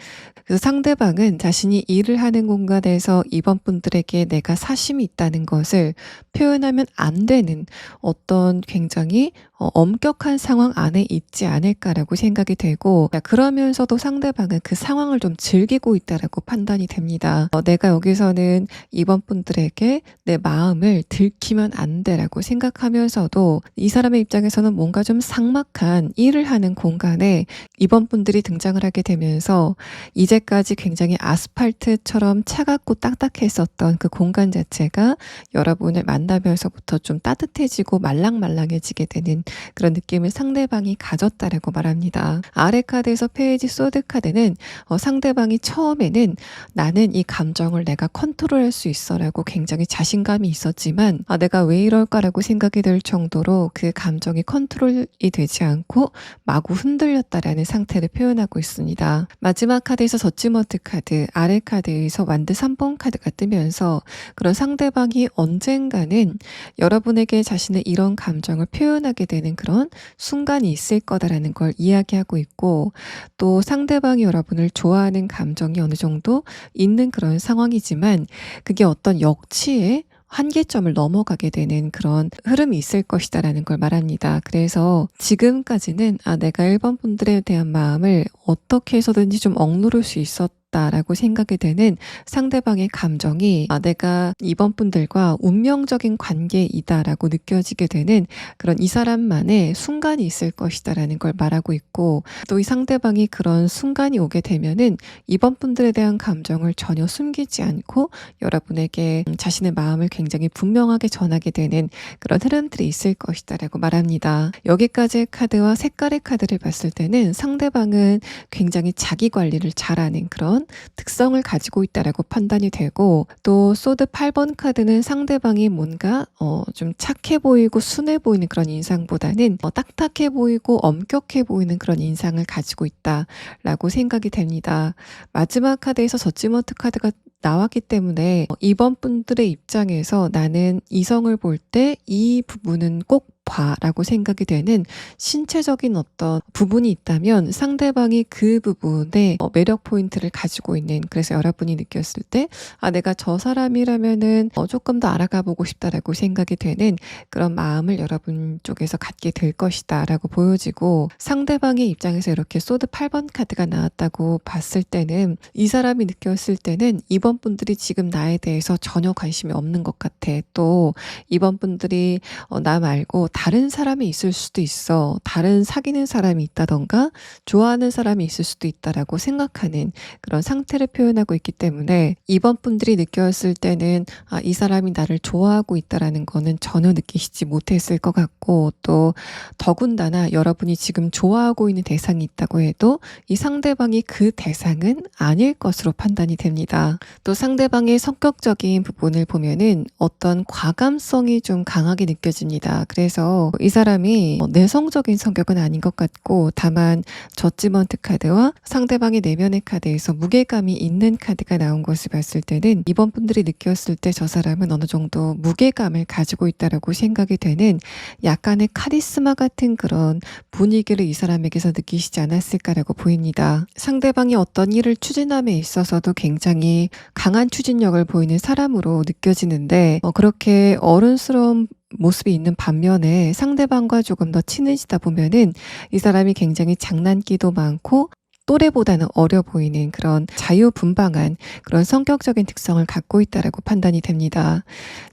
그래서 상대방은 자신이 일을 하는 공간에서 이번 분들에게 내가 사심이 있다는 것을 표현하면 안 되는 어떤 굉장히 엄격한 상황 안에 있지 않을까라고 생각이 되고, 그러면서도 상대방은 그 상황을 좀 즐기고 있다라고 판단이 됩니다. 내가 여기서는 이번 분들에게 내 마음을 들키면 안 돼라고 생각하면서도 이 사람의 입장에서는 뭔가 좀 삭막한 일을 하는 공간에 이번 분들이 등장을 하게 되면서 이제까지 굉장히 아스팔트처럼 차갑고 딱딱했었던 그 공간 자체가 여러분을 만나면서부터 좀 따뜻해지고 말랑말랑해지게 되는 그런 느낌을 상대방이 가졌다라고 말합니다. 아래 카드에서 페이지 소드 카드는 상대방이 처음에는 나는 이 감정을 내가 컨트롤할 수 있어 라고 굉장히 자신감이 있었지만 내가 왜 이럴까라고 생각이 들 정도로 그 감정이 컨트롤이 되지 않고 마구 흔들렸다라는 상태를 표현하고 있습니다. 마지막 카드에서 저지먼트 카드, 아래 카드에서 완드 3번 카드가 뜨면서 그런 상대방이 언젠가는 여러분에게 자신의 이런 감정을 표현하게 되는 그런 순간이 있을 거다라는 걸 이야기하고 있고, 또 상대방이 여러분을 좋아하는 감정이 어느 정도 있는 그런 상황이지만 그게 어떤 역치의 한계점을 넘어가게 되는 그런 흐름이 있을 것이다라는 걸 말합니다. 그래서 지금까지는 내가 1번 분들에 대한 마음을 어떻게 해서든지 좀 억누를 수 있었다라고 생각이 되는 상대방의 감정이 내가 이번 분들과 운명적인 관계이다라고 느껴지게 되는 그런 이 사람만의 순간이 있을 것이다라는 걸 말하고 있고, 또 이 상대방이 그런 순간이 오게 되면은 이번 분들에 대한 감정을 전혀 숨기지 않고 여러분에게 자신의 마음을 굉장히 분명하게 전하게 되는 그런 흐름들이 있을 것이다라고 말합니다. 여기까지의 카드와 색깔의 카드를 봤을 때는 상대방은 굉장히 자기 관리를 잘하는 그런 특성을 가지고 있다라고 판단이 되고, 또 소드 8번 카드는 상대방이 뭔가 좀 착해 보이고 순해 보이는 그런 인상보다는 딱딱해 보이고 엄격해 보이는 그런 인상을 가지고 있다라고 생각이 됩니다. 마지막 카드에서 저지먼트 카드가 나왔기 때문에 이번 분들의 입장에서 나는 이성을 볼 때 이 부분은 꼭 봐라고 생각이 되는 신체적인 어떤 부분이 있다면 상대방이 그 부분에 매력 포인트를 가지고 있는, 그래서 여러분이 느꼈을 때 내가 저 사람이라면은 조금 더 알아가 보고 싶다라고 생각이 되는 그런 마음을 여러분 쪽에서 갖게 될 것이다 라고 보여지고, 상대방의 입장에서 이렇게 소드 8번 카드가 나왔다고 봤을 때는 이 사람이 느꼈을 때는 이번 분들이 지금 나에 대해서 전혀 관심이 없는 것 같아. 또 이번 분들이 나 말고 다른 사람이 있을 수도 있어. 다른 사귀는 사람이 있다든가 좋아하는 사람이 있을 수도 있다라고 생각하는 그런 상태를 표현하고 있기 때문에 이번 분들이 느꼈을 때는 이 사람이 나를 좋아하고 있다라는 거는 전혀 느끼시지 못했을 것 같고, 또 더군다나 여러분이 지금 좋아하고 있는 대상이 있다고 해도 이 상대방이 그 대상은 아닐 것으로 판단이 됩니다. 또 상대방의 성격적인 부분을 보면은 어떤 과감성이 좀 강하게 느껴집니다. 그래서 이 사람이 내성적인 성격은 아닌 것 같고, 다만 저지먼트 카드와 상대방의 내면의 카드에서 무게감이 있는 카드가 나온 것을 봤을 때는 이번 분들이 느꼈을 때 저 사람은 어느 정도 무게감을 가지고 있다라고 생각이 되는 약간의 카리스마 같은 그런 분위기를 이 사람에게서 느끼시지 않았을까라고 보입니다. 상대방이 어떤 일을 추진함에 있어서도 굉장히 강한 추진력을 보이는 사람으로 느껴지는데, 그렇게 어른스러운 모습이 있는 반면에 상대방과 조금 더 친해지다 보면은 이 사람이 굉장히 장난기도 많고 또래보다는 어려 보이는 그런 자유분방한 그런 성격적인 특성을 갖고 있다라고 판단이 됩니다.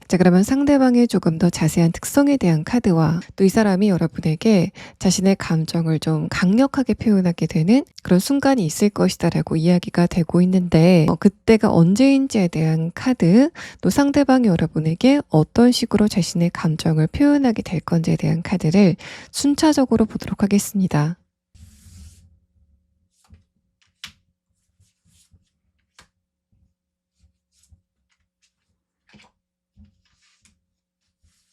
자, 그러면 상대방의 조금 더 자세한 특성에 대한 카드와 또 이 사람이 여러분에게 자신의 감정을 좀 강력하게 표현하게 되는 그런 순간이 있을 것이다라고 이야기가 되고 있는데, 그때가 언제인지에 대한 카드, 또 상대방이 여러분에게 어떤 식으로 자신의 감정을 표현하게 될 건지에 대한 카드를 순차적으로 보도록 하겠습니다.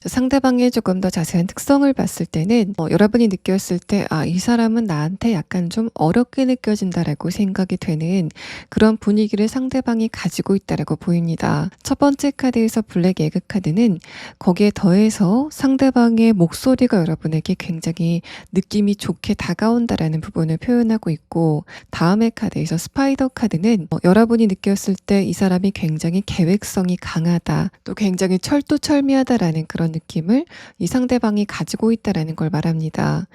상대방의 조금 더 자세한 특성을 봤을 때는 여러분이 느꼈을 때 이 사람은 나한테 약간 좀 어렵게 느껴진다라고 생각이 되는 그런 분위기를 상대방이 가지고 있다라고 보입니다. 첫 번째 카드에서 블랙 에그 카드는 거기에 더해서 상대방의 목소리가 여러분에게 굉장히 느낌이 좋게 다가온다라는 부분을 표현하고 있고, 다음의 카드에서 스파이더 카드는 여러분이 느꼈을 때 이 사람이 굉장히 계획성이 강하다, 또 굉장히 철두철미하다라는 그런 느낌을 이 상대방이 가지고 있다라는 걸 말합니다.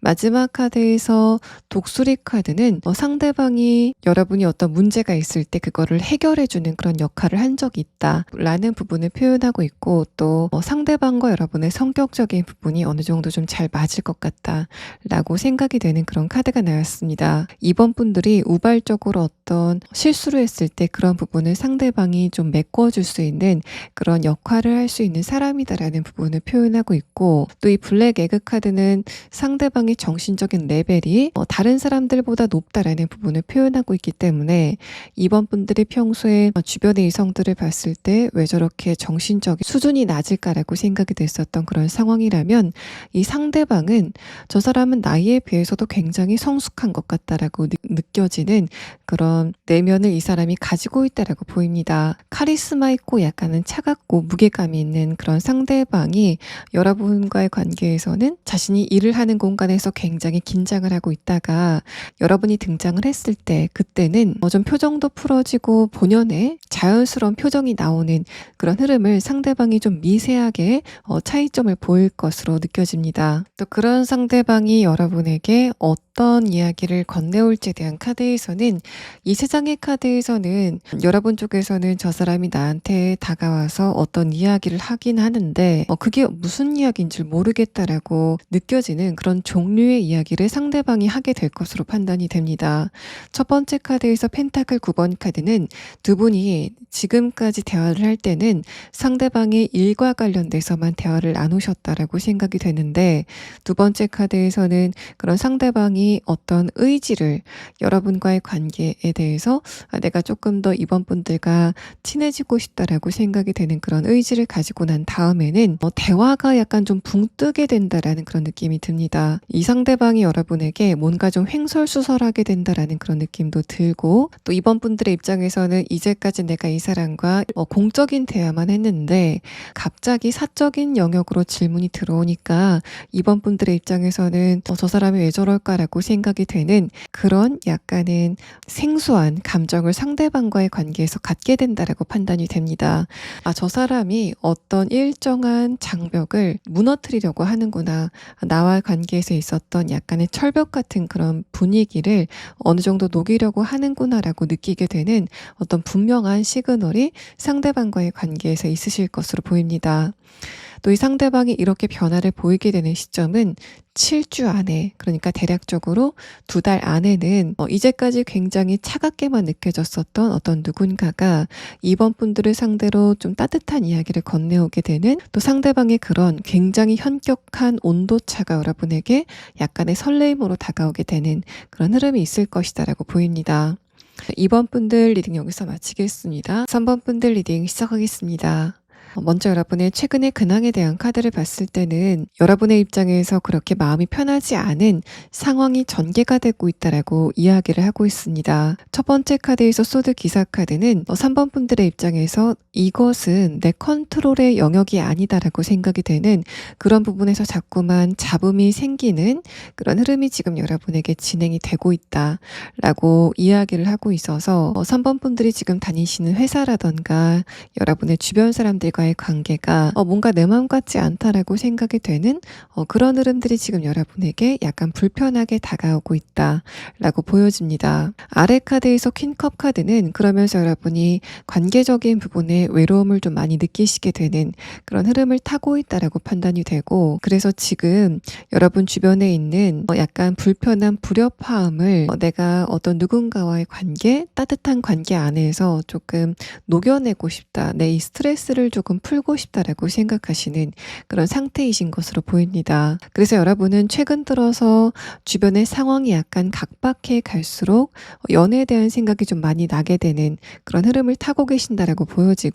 마지막 카드에서 독수리 카드는 상대방이 여러분이 어떤 문제가 있을 때 그거를 해결해주는 그런 역할을 한 적이 있다라는 부분을 표현하고 있고, 또 상대방과 여러분의 성격적인 부분이 어느 정도 좀 잘 맞을 것 같다라고 생각이 되는 그런 카드가 나왔습니다. 이번 분들이 우발적으로 어떤 실수를 했을 때 그런 부분을 상대방이 좀 메꿔줄 수 있는 그런 역할을 할 수 있는 사람이다라는 부분을 표현하고 있고, 또 이 블랙 에그 카드는 상대방의 정신적인 레벨이 다른 사람들보다 높다라는 부분을 표현하고 있기 때문에 이번 분들이 평소에 주변의 이성들을 봤을 때 왜 저렇게 정신적인 수준이 낮을까라고 생각이 됐었던 그런 상황이라면, 이 상대방은 저 사람은 나이에 비해서도 굉장히 성숙한 것 같다라고 느껴지는 그런 내면을 이 사람이 가지고 있다라고 보입니다. 카리스마 있고 약간은 차갑고 무게감이 있는 그런 상대방이 여러분과의 관계에서는 자신이 일을 하는 공간에서 굉장히 긴장을 하고 있다가 여러분이 등장을 했을 때 그때는 좀 표정도 풀어지고 본연의 자연스러운 표정이 나오는 그런 흐름을 상대방이 좀 미세하게 차이점을 보일 것으로 느껴집니다. 또 그런 상대방이 여러분에게 어떤 이야기를 건네올지에 대한 카드에서는, 이 세 장의 카드에서는 여러분 쪽에서는 저 사람이 나한테 다가와서 어떤 이야기를 하긴 하는데 그게 무슨 이야기인지 모르겠다라고 느껴지는 그런 종류의 이야기를 상대방이 하게 될 것으로 판단이 됩니다. 첫 번째 카드에서 펜타클 9번 카드는 두 분이 지금까지 대화를 할 때는 상대방의 일과 관련돼서만 대화를 나누셨다라고 생각이 되는데, 두 번째 카드에서는 그런 상대방이 어떤 의지를 여러분과의 관계에 대해서 내가 조금 더 이번 분들과 친해지고 싶다라고 생각이 되는 그런 의지를 가지고 난 다음에는 대화가 약간 좀 붕 뜨게 된다라는 그런 느낌이 듭니다. 이 상대방이 여러분에게 뭔가 좀 횡설수설하게 된다라는 그런 느낌도 들고, 또 이번 분들의 입장에서는 이제까지 내가 이 사람과 공적인 대화만 했는데 갑자기 사적인 영역으로 질문이 들어오니까 이번 분들의 입장에서는 저 사람이 왜 저럴까라고 생각이 되는 그런 약간은 생소한 감정을 상대방과의 관계에서 갖게 된다라고 판단이 됩니다. 저 사람이 어떤 일정한 장벽을 무너뜨리려고 하는구나, 나와 관계에서 있었던 약간의 철벽 같은 그런 분위기를 어느 정도 녹이려고 하는구나라고 느끼게 되는 어떤 분명한 시그널이 상대방과의 관계에서 있으실 것으로 보입니다. 또 이 상대방이 이렇게 변화를 보이게 되는 시점은 7주 안에, 그러니까 대략적으로 2달 안에는 이제까지 굉장히 차갑게만 느껴졌었던 어떤 누군가가 이번 분들을 상대로 좀 따뜻한 이야기를 건네오게 되는, 또 상대방의 그런 굉장히 현격한 온도차가 여러분에게 약간의 설레임으로 다가오게 되는 그런 흐름이 있을 것이다라고 보입니다. 이번 분들 리딩 여기서 마치겠습니다. 3번 분들 리딩 시작하겠습니다. 먼저 여러분의 최근의 근황에 대한 카드를 봤을 때는 여러분의 입장에서 그렇게 마음이 편하지 않은 상황이 전개가 되고 있다라고 이야기를 하고 있습니다. 첫 번째 카드에서 소드 기사 카드는 3번 분들의 입장에서 이것은 내 컨트롤의 영역이 아니다라고 생각이 되는 그런 부분에서 자꾸만 잡음이 생기는 그런 흐름이 지금 여러분에게 진행이 되고 있다라고 이야기를 하고 있어서 3번 분들이 지금 다니시는 회사라던가 여러분의 주변 사람들과의 관계가 뭔가 내 마음 같지 않다라고 생각이 되는 그런 흐름들이 지금 여러분에게 약간 불편하게 다가오고 있다라고 보여집니다. 아래 카드에서 퀸컵 카드는 그러면서 여러분이 관계적인 부분에 외로움을 좀 많이 느끼시게 되는 그런 흐름을 타고 있다라고 판단이 되고, 그래서 지금 여러분 주변에 있는 약간 불편한 불협화음을 내가 어떤 누군가와의 관계, 따뜻한 관계 안에서 조금 녹여내고 싶다, 내 이 스트레스를 조금 풀고 싶다라고 생각하시는 그런 상태이신 것으로 보입니다. 그래서 여러분은 최근 들어서 주변의 상황이 약간 각박해 갈수록 연애에 대한 생각이 좀 많이 나게 되는 그런 흐름을 타고 계신다라고 보여지고,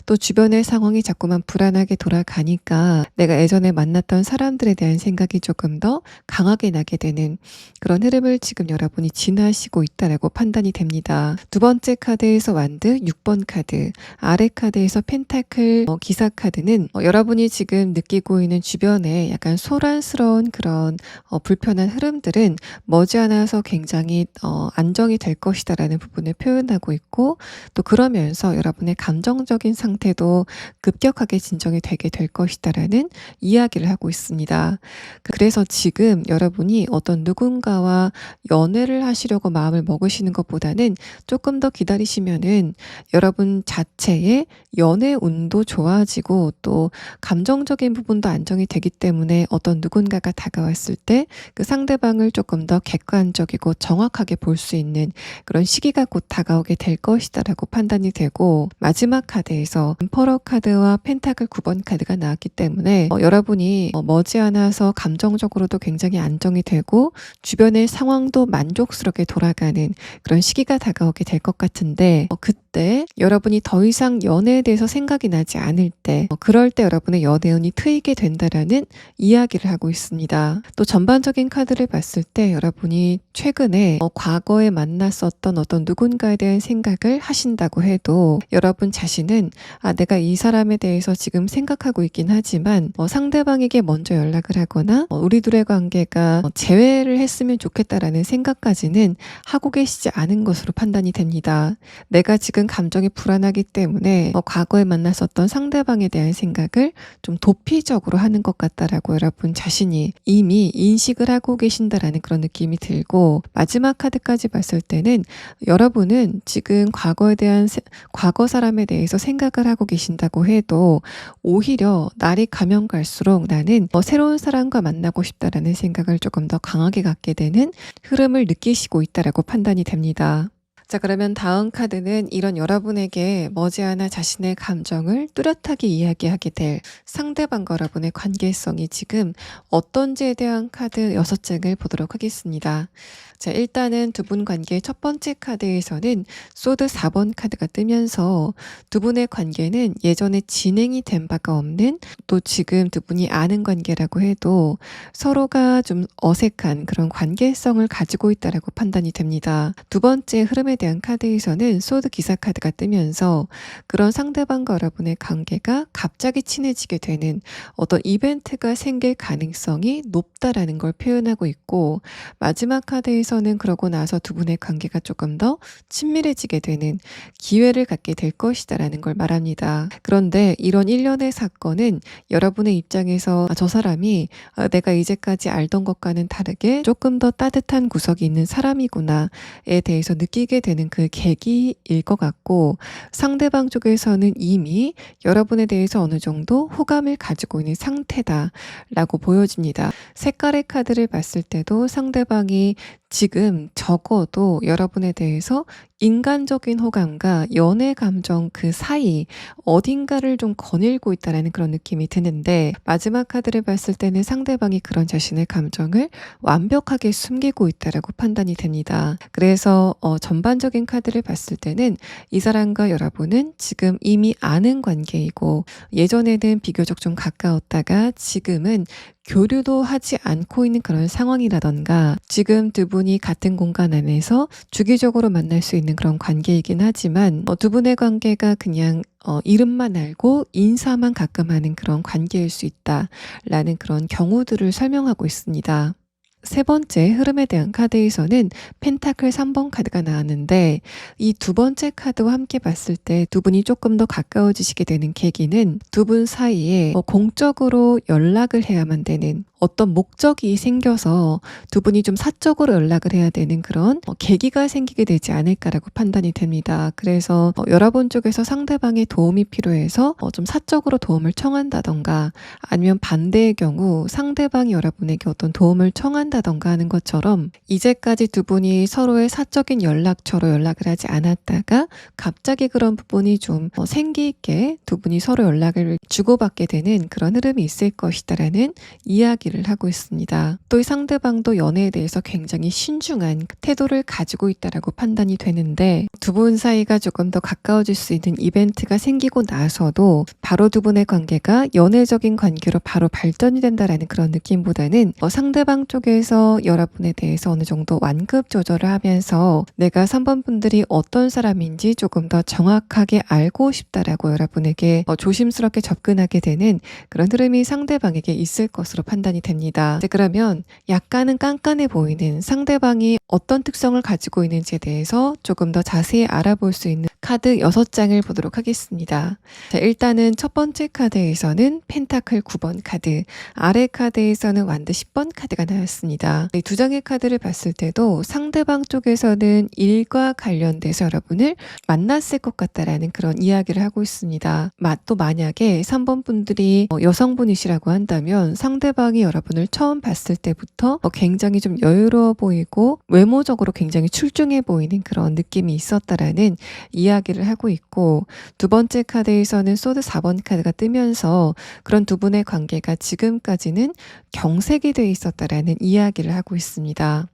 또 주변의 상황이 자꾸만 불안하게 돌아가니까 내가 예전에 만났던 사람들에 대한 생각이 조금 더 강하게 나게 되는 그런 흐름을 지금 여러분이 지나시고 있다라고 판단이 됩니다. 두 번째 카드에서 완드, 6번 카드, 아래 카드에서 펜타클 기사 카드는 여러분이 지금 느끼고 있는 주변에 약간 소란스러운 그런 불편한 흐름들은 머지않아서 굉장히 안정이 될 것이다라는 부분을 표현하고 있고, 또 그러면서 여러분의 감정적인 상태도 급격하게 진정이 되게 될 것이다라는 이야기를 하고 있습니다. 그래서 지금 여러분이 어떤 누군가와 연애를 하시려고 마음을 먹으시는 것보다는 조금 더 기다리시면은 여러분 자체의 연애 운도 좋아지고 또 감정적인 부분도 안정이 되기 때문에 어떤 누군가가 다가왔을 때 그 상대방을 조금 더 객관적이고 정확하게 볼 수 있는 그런 시기가 곧 다가오게 될 것이다라고 판단이 되고, 마지막 카드에서 엠퍼러 카드와 펜타클 9번 카드가 나왔기 때문에 여러분이 머지않아서 감정적으로도 굉장히 안정이 되고 주변의 상황도 만족스럽게 돌아가는 그런 시기가 다가오게 될 것 같은데, 그때 여러분이 더 이상 연애에 대해서 생각이 나지 않을 때, 그럴 때 여러분의 연애운이 트이게 된다라는 이야기를 하고 있습니다. 또 전반적인 카드를 봤을 때 여러분이 최근에 과거에 만났었던 어떤 누군가에 대한 생각을 하신다고 해도 여러분 자신은 내가 이 사람에 대해서 지금 생각하고 있긴 하지만 상대방에게 먼저 연락을 하거나 우리 둘의 관계가 재회를 했으면 좋겠다라는 생각까지는 하고 계시지 않은 것으로 판단이 됩니다. 내가 지금 감정이 불안하기 때문에 과거에 만났었던 상대방에 대한 생각을 좀 도피적으로 하는 것 같다라고 여러분 자신이 이미 인식을 하고 계신다라는 그런 느낌이 들고, 마지막 카드까지 봤을 때는 여러분은 지금 과거 사람에 대해서 생각을 하고 계신다고 해도 오히려 날이 가면 갈수록 나는 새로운 사람과 만나고 싶다라는 생각을 조금 더 강하게 갖게 되는 흐름을 느끼시고 있다라고 판단이 됩니다. 자, 그러면 다음 카드는 이런 여러분에게 머지않아 자신의 감정을 뚜렷하게 이야기하게 될 상대방과 여러분의 관계성이 지금 어떤지에 대한 카드 6장을 보도록 하겠습니다. 자, 일단은 두 분 관계의 첫 번째 카드에서는 소드 4번 카드가 뜨면서 두 분의 관계는 예전에 진행이 된 바가 없는, 또 지금 두 분이 아는 관계라고 해도 서로가 좀 어색한 그런 관계성을 가지고 있다라고 판단이 됩니다. 두 번째 흐름에 대한 카드에서는 소드 기사 카드가 뜨면서 그런 상대방과 여러분의 관계가 갑자기 친해지게 되는 어떤 이벤트가 생길 가능성이 높다라는 걸 표현하고 있고, 마지막 카드에서는 그러고 나서 두 분의 관계가 조금 더 친밀해지게 되는 기회를 갖게 될 것이다라는 걸 말합니다. 그런데 이런 일련의 사건은 여러분의 입장에서 저 사람이 내가 이제까지 알던 것과는 다르게 조금 더 따뜻한 구석이 있는 사람이구나에 대해서 느끼게 되는 그 계기일 것 같고, 상대방 쪽에서는 이미 여러분에 대해서 어느 정도 호감을 가지고 있는 상태다라고 보여집니다. 색깔의 카드를 봤을 때도 상대방이 지금 적어도 여러분에 대해서 인간적인 호감과 연애 감정 그 사이 어딘가를 좀 거닐고 있다라는 그런 느낌이 드는데, 마지막 카드를 봤을 때는 상대방이 그런 자신의 감정을 완벽하게 숨기고 있다라고 판단이 됩니다. 그래서 전반적인 카드를 봤을 때는 이 사람과 여러분은 지금 이미 아는 관계이고, 예전에는 비교적 좀 가까웠다가 지금은 교류도 하지 않고 있는 그런 상황이라던가, 지금 두 분이 같은 공간 안에서 주기적으로 만날 수 있는 그런 관계이긴 하지만 두 분의 관계가 그냥 이름만 알고 인사만 가끔 하는 그런 관계일 수 있다라는 그런 경우들을 설명하고 있습니다. 세 번째 흐름에 대한 카드에서는 펜타클 3번 카드가 나왔는데, 이 두 번째 카드와 함께 봤을 때 두 분이 조금 더 가까워지시게 되는 계기는 두 분 사이에 공적으로 연락을 해야만 되는 어떤 목적이 생겨서 두 분이 좀 사적으로 연락을 해야 되는 그런 계기가 생기게 되지 않을까라고 판단이 됩니다. 그래서 여러분 쪽에서 상대방의 도움이 필요해서 좀 사적으로 도움을 청한다던가, 아니면 반대의 경우 상대방이 여러분에게 어떤 도움을 청한다던가 하는 것처럼, 이제까지 두 분이 서로의 사적인 연락처로 연락을 하지 않았다가 갑자기 그런 부분이 좀 생기 있게 두 분이 서로 연락을 주고받게 되는 그런 흐름이 있을 것이다라는 이야기를 하고 있습니다. 또 이 상대방도 연애에 대해서 굉장히 신중한 태도를 가지고 있다라고 판단이 되는데, 두 분 사이가 조금 더 가까워질 수 있는 이벤트가 생기고 나서도 바로 두 분의 관계가 연애적인 관계로 바로 발전이 된다라는 그런 느낌보다는 상대방 쪽에서 여러분에 대해서 어느 정도 완급 조절을 하면서 내가 3번 분들이 어떤 사람인지 조금 더 정확하게 알고 싶다라고 여러분에게 조심스럽게 접근하게 되는 그런 흐름이 상대방에게 있을 것으로 판단이 됩니다. 그러면 약간은 깐깐해 보이는 상대방이 어떤 특성을 가지고 있는지에 대해서 조금 더 자세히 알아볼 수 있는 카드 6장을 보도록 하겠습니다. 자, 일단은 첫 번째 카드에서는 펜타클 9번 카드, 아래 카드에서는 완드 10번 카드가 나왔습니다. 이 두 장의 카드를 봤을 때도 상대방 쪽에서는 일과 관련돼서 여러분을 만났을 것 같다라는 그런 이야기를 하고 있습니다. 또 만약에 3번 분들이 여성분이시라고 한다면 상대방이 여러분을 처음 봤을 때부터 굉장히 좀 여유로워 보이고 외모적으로 굉장히 출중해 보이는 그런 느낌이 있었다라는 이야기를 하고 있고, 두 번째 카드에서는 소드 4번 카드가 뜨면서 그런 두 분의 관계가 지금까지는 경색이 돼 있었다라는 이야기를 하고 있습니다.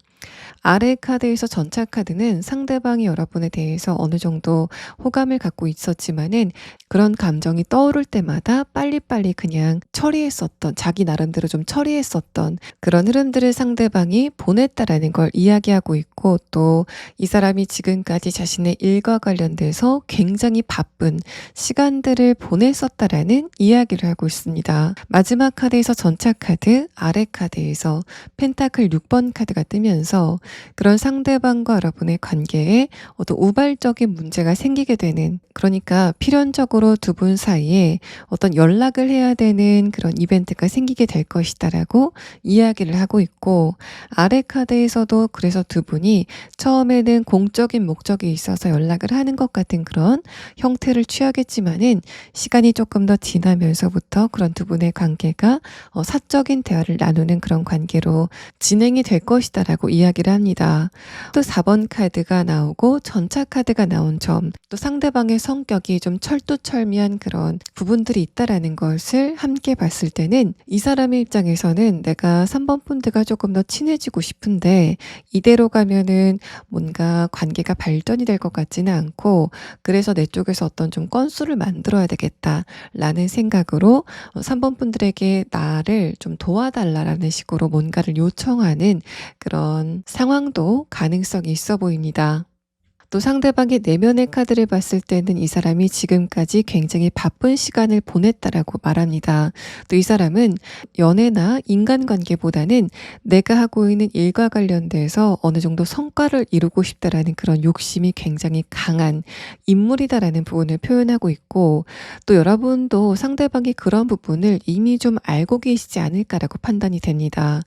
아래 카드에서 전차 카드는 상대방이 여러분에 대해서 어느 정도 호감을 갖고 있었지만은 그런 감정이 떠오를 때마다 빨리빨리 그냥 처리했었던, 자기 나름대로 좀 처리했었던 그런 흐름들을 상대방이 보냈다라는 걸 이야기하고 있고, 또 이 사람이 지금까지 자신의 일과 관련돼서 굉장히 바쁜 시간들을 보냈었다라는 이야기를 하고 있습니다. 마지막 카드에서 전차 카드, 아래 카드에서 펜타클 6번 카드가 뜨면서 그런 상대방과 여러분의 관계에 어떤 우발적인 문제가 생기게 되는, 그러니까 필연적으로 두 분 사이에 어떤 연락을 해야 되는 그런 이벤트가 생기게 될 것이다라고 이야기를 하고 있고, 아래 카드에서도 그래서 두 분이 처음에는 공적인 목적이 있어서 연락을 하는 것 같은 그런 형태를 취하겠지만은 시간이 조금 더 지나면서부터 그런 두 분의 관계가 사적인 대화를 나누는 그런 관계로 진행이 될 것이다라고 이야기를 합니다. 또 4번 카드가 나오고 전차 카드가 나온 점, 또 상대방의 성격이 좀 철두철미한 그런 부분들이 있다라는 것을 함께 봤을 때는 이 사람의 입장에서는 내가 3번 분들과 조금 더 친해지고 싶은데 이대로 가면은 뭔가 관계가 발전이 될 것 같지는 않고, 그래서 내 쪽에서 어떤 좀 건수를 만들어야 되겠다라는 생각으로 3번 분들에게 나를 좀 도와달라라는 식으로 뭔가를 요청하는 그런 상황도 가능성이 있어 보입니다. 또 상대방의 내면의 카드를 봤을 때는 이 사람이 지금까지 굉장히 바쁜 시간을 보냈다라고 말합니다. 또 이 사람은 연애나 인간관계보다는 내가 하고 있는 일과 관련돼서 어느 정도 성과를 이루고 싶다라는 그런 욕심이 굉장히 강한 인물이다라는 부분을 표현하고 있고, 또 여러분도 상대방이 그런 부분을 이미 좀 알고 계시지 않을까라고 판단이 됩니다.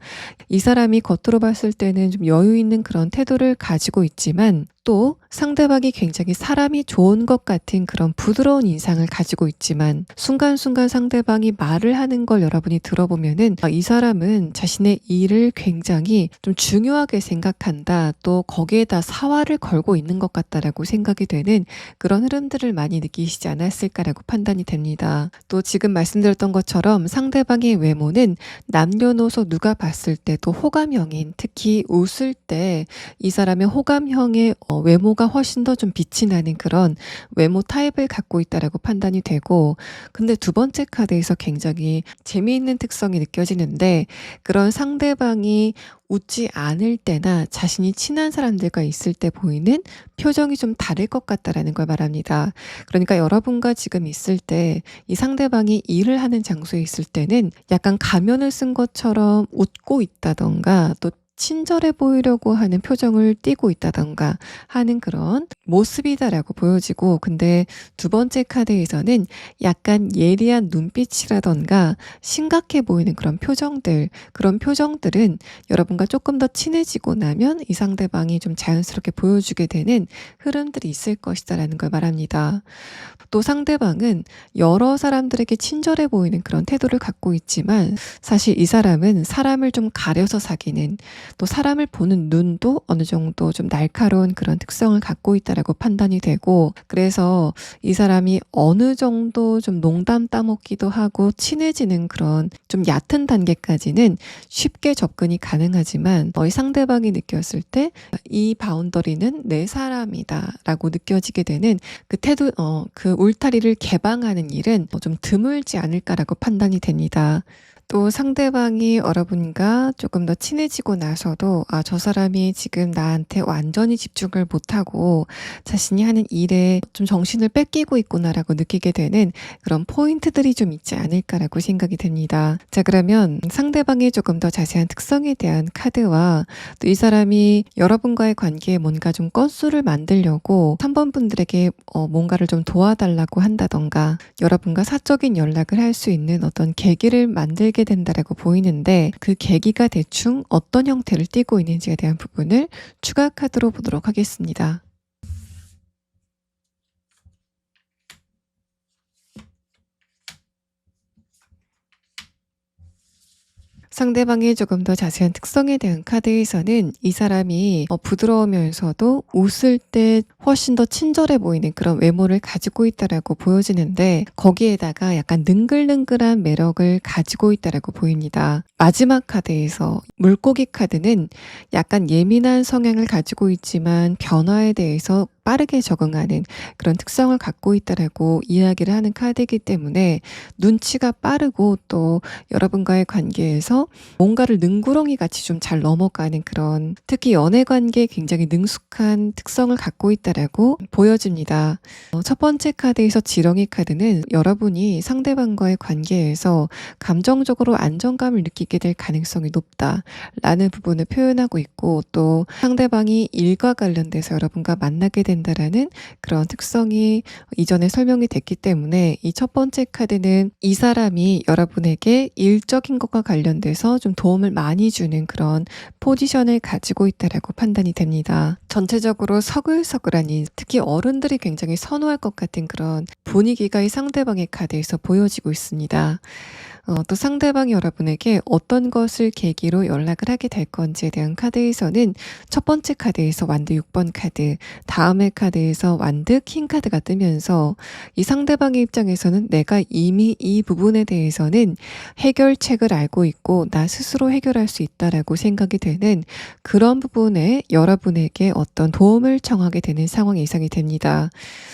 이 사람이 겉으로 봤을 때는 좀 여유 있는 그런 태도를 가지고 있지만 또 상대방이 굉장히 사람이 좋은 것 같은 그런 부드러운 인상을 가지고 있지만 순간순간 상대방이 말을 하는 걸 여러분이 들어보면은 이 사람은 자신의 일을 굉장히 좀 중요하게 생각한다. 또 거기에다 사활을 걸고 있는 것 같다라고 생각이 되는 그런 흐름들을 많이 느끼시지 않았을까라고 판단이 됩니다. 또 지금 말씀드렸던 것처럼 상대방의 외모는 남녀노소 누가 봤을 때도 호감형인, 특히 웃을 때 이 사람의 호감형의 외모가 훨씬 더 좀 빛이 나는 그런 외모 타입을 갖고 있다라고 판단이 되고, 근데 두 번째 카드에서 굉장히 재미있는 특성이 느껴지는데, 그런 상대방이 웃지 않을 때나 자신이 친한 사람들과 있을 때 보이는 표정이 좀 다를 것 같다라는 걸 말합니다. 그러니까 여러분과 지금 있을 때 이 상대방이 일을 하는 장소에 있을 때는 약간 가면을 쓴 것처럼 웃고 있다던가, 또 친절해 보이려고 하는 표정을 띠고 있다던가 하는 그런 모습이다라고 보여지고, 근데 두 번째 카드에서는 약간 예리한 눈빛이라던가 심각해 보이는 그런 표정들은 여러분과 조금 더 친해지고 나면 이 상대방이 좀 자연스럽게 보여주게 되는 흐름들이 있을 것이다라는 걸 말합니다. 또 상대방은 여러 사람들에게 친절해 보이는 그런 태도를 갖고 있지만, 사실 이 사람은 사람을 좀 가려서 사귀는, 또 사람을 보는 눈도 어느 정도 좀 날카로운 그런 특성을 갖고 있다라고 판단이 되고, 그래서 이 사람이 어느 정도 좀 농담 따먹기도 하고 친해지는 그런 좀 얕은 단계까지는 쉽게 접근이 가능하지만, 이 상대방이 느꼈을 때 이 바운더리는 내 사람이다 라고 느껴지게 되는 그 태도, 그 울타리를 개방하는 일은 좀 드물지 않을까라고 판단이 됩니다. 또 상대방이 여러분과 조금 더 친해지고 나서도 저 사람이 지금 나한테 완전히 집중을 못하고 자신이 하는 일에 좀 정신을 뺏기고 있구나라고 느끼게 되는 그런 포인트들이 좀 있지 않을까라고 생각이 됩니다. 자, 그러면 상대방의 조금 더 자세한 특성에 대한 카드와 또 이 사람이 여러분과의 관계에 뭔가 좀 건수를 만들려고 3번 분들에게 뭔가를 좀 도와달라고 한다던가, 여러분과 사적인 연락을 할 수 있는 어떤 계기를 만들게 된다라고 보이는데, 그 계기가 대충 어떤 형태를 띠고 있는지에 대한 부분을 추가 카드로 보도록 하겠습니다. 상대방의 조금 더 자세한 특성에 대한 카드에서는 이 사람이 부드러우면서도 웃을 때 훨씬 더 친절해 보이는 그런 외모를 가지고 있다라고 보여지는데, 거기에다가 약간 능글능글한 매력을 가지고 있다라고 보입니다. 마지막 카드에서 물고기 카드는 약간 예민한 성향을 가지고 있지만 변화에 대해서 빠르게 적응하는 그런 특성을 갖고 있다라고 이야기를 하는 카드이기 때문에 눈치가 빠르고, 또 여러분과의 관계에서 뭔가를 능구렁이 같이 좀 잘 넘어가는 그런, 특히 연애 관계에 굉장히 능숙한 특성을 갖고 있다라고 보여집니다. 첫 번째 카드에서 지렁이 카드는 여러분이 상대방과의 관계에서 감정적으로 안정감을 느끼게 될 가능성이 높다라는 부분을 표현하고 있고, 또 상대방이 일과 관련돼서 여러분과 만나게 된다라는 그런 특성이 이전에 설명이 됐기 때문에, 이 첫 번째 카드는 이 사람이 여러분에게 일적인 것과 관련돼서 좀 도움을 많이 주는 그런 포지션을 가지고 있다라고 판단이 됩니다. 전체적으로 서글서글한 일, 특히 어른들이 굉장히 선호할 것 같은 그런 분위기가 이 상대방의 카드에서 보여지고 있습니다. 또 상대방이 여러분에게 어떤 것을 계기로 연락을 하게 될 건지에 대한 카드에서는 첫 번째 카드에서 완드 6번 카드, 다음의 카드에서 완드 킹 카드가 뜨면서 이 상대방의 입장에서는 내가 이미 이 부분에 대해서는 해결책을 알고 있고 나 스스로 해결할 수 있다라고 생각이 되는 그런 부분에 여러분에게 어떤 도움을 청하게 되는 상황이 예상이 됩니다.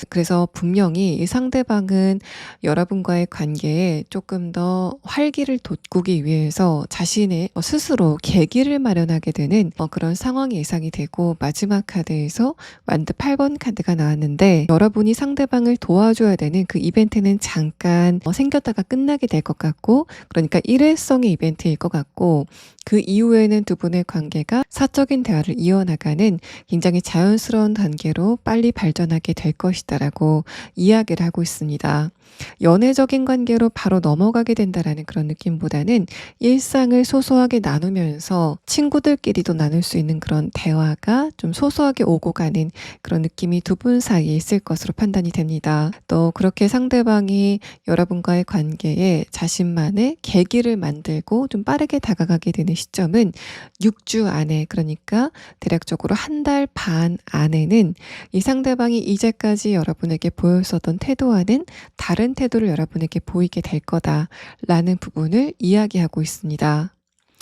그래서 분명히 이 상대방은 여러분과의 관계에 조금 더 활기를 돋구기 위해서 자신의 스스로 계기를 마련하게 되는 그런 상황이 예상이 되고, 마지막 카드에서 완드 8번 카드가 나왔는데, 여러분이 상대방을 도와줘야 되는 그 이벤트는 잠깐 생겼다가 끝나게 될 것 같고, 그러니까 일회성의 이벤트일 것 같고, 그 이후에는 두 분의 관계가 사적인 대화를 이어나가는 굉장히 자연스러운 단계로 빨리 발전하게 될 것이다라고 이야기를 하고 있습니다. 연애적인 관계로 바로 넘어가게 된다라는 있다라는 그런 느낌보다는 일상을 소소하게 나누면서 친구들끼리도 나눌 수 있는 그런 대화가 좀 소소하게 오고 가는 그런 느낌이 두 분 사이에 있을 것으로 판단이 됩니다. 또 그렇게 상대방이 여러분과의 관계에 자신만의 계기를 만들고 좀 빠르게 다가가게 되는 시점은 6주 안에, 그러니까 대략적으로 한 달 반 안에는 이 상대방이 이제까지 여러분에게 보였었던 태도와는 다른 태도를 여러분에게 보이게 될 거다라는 부분을 이야기하고 있습니다.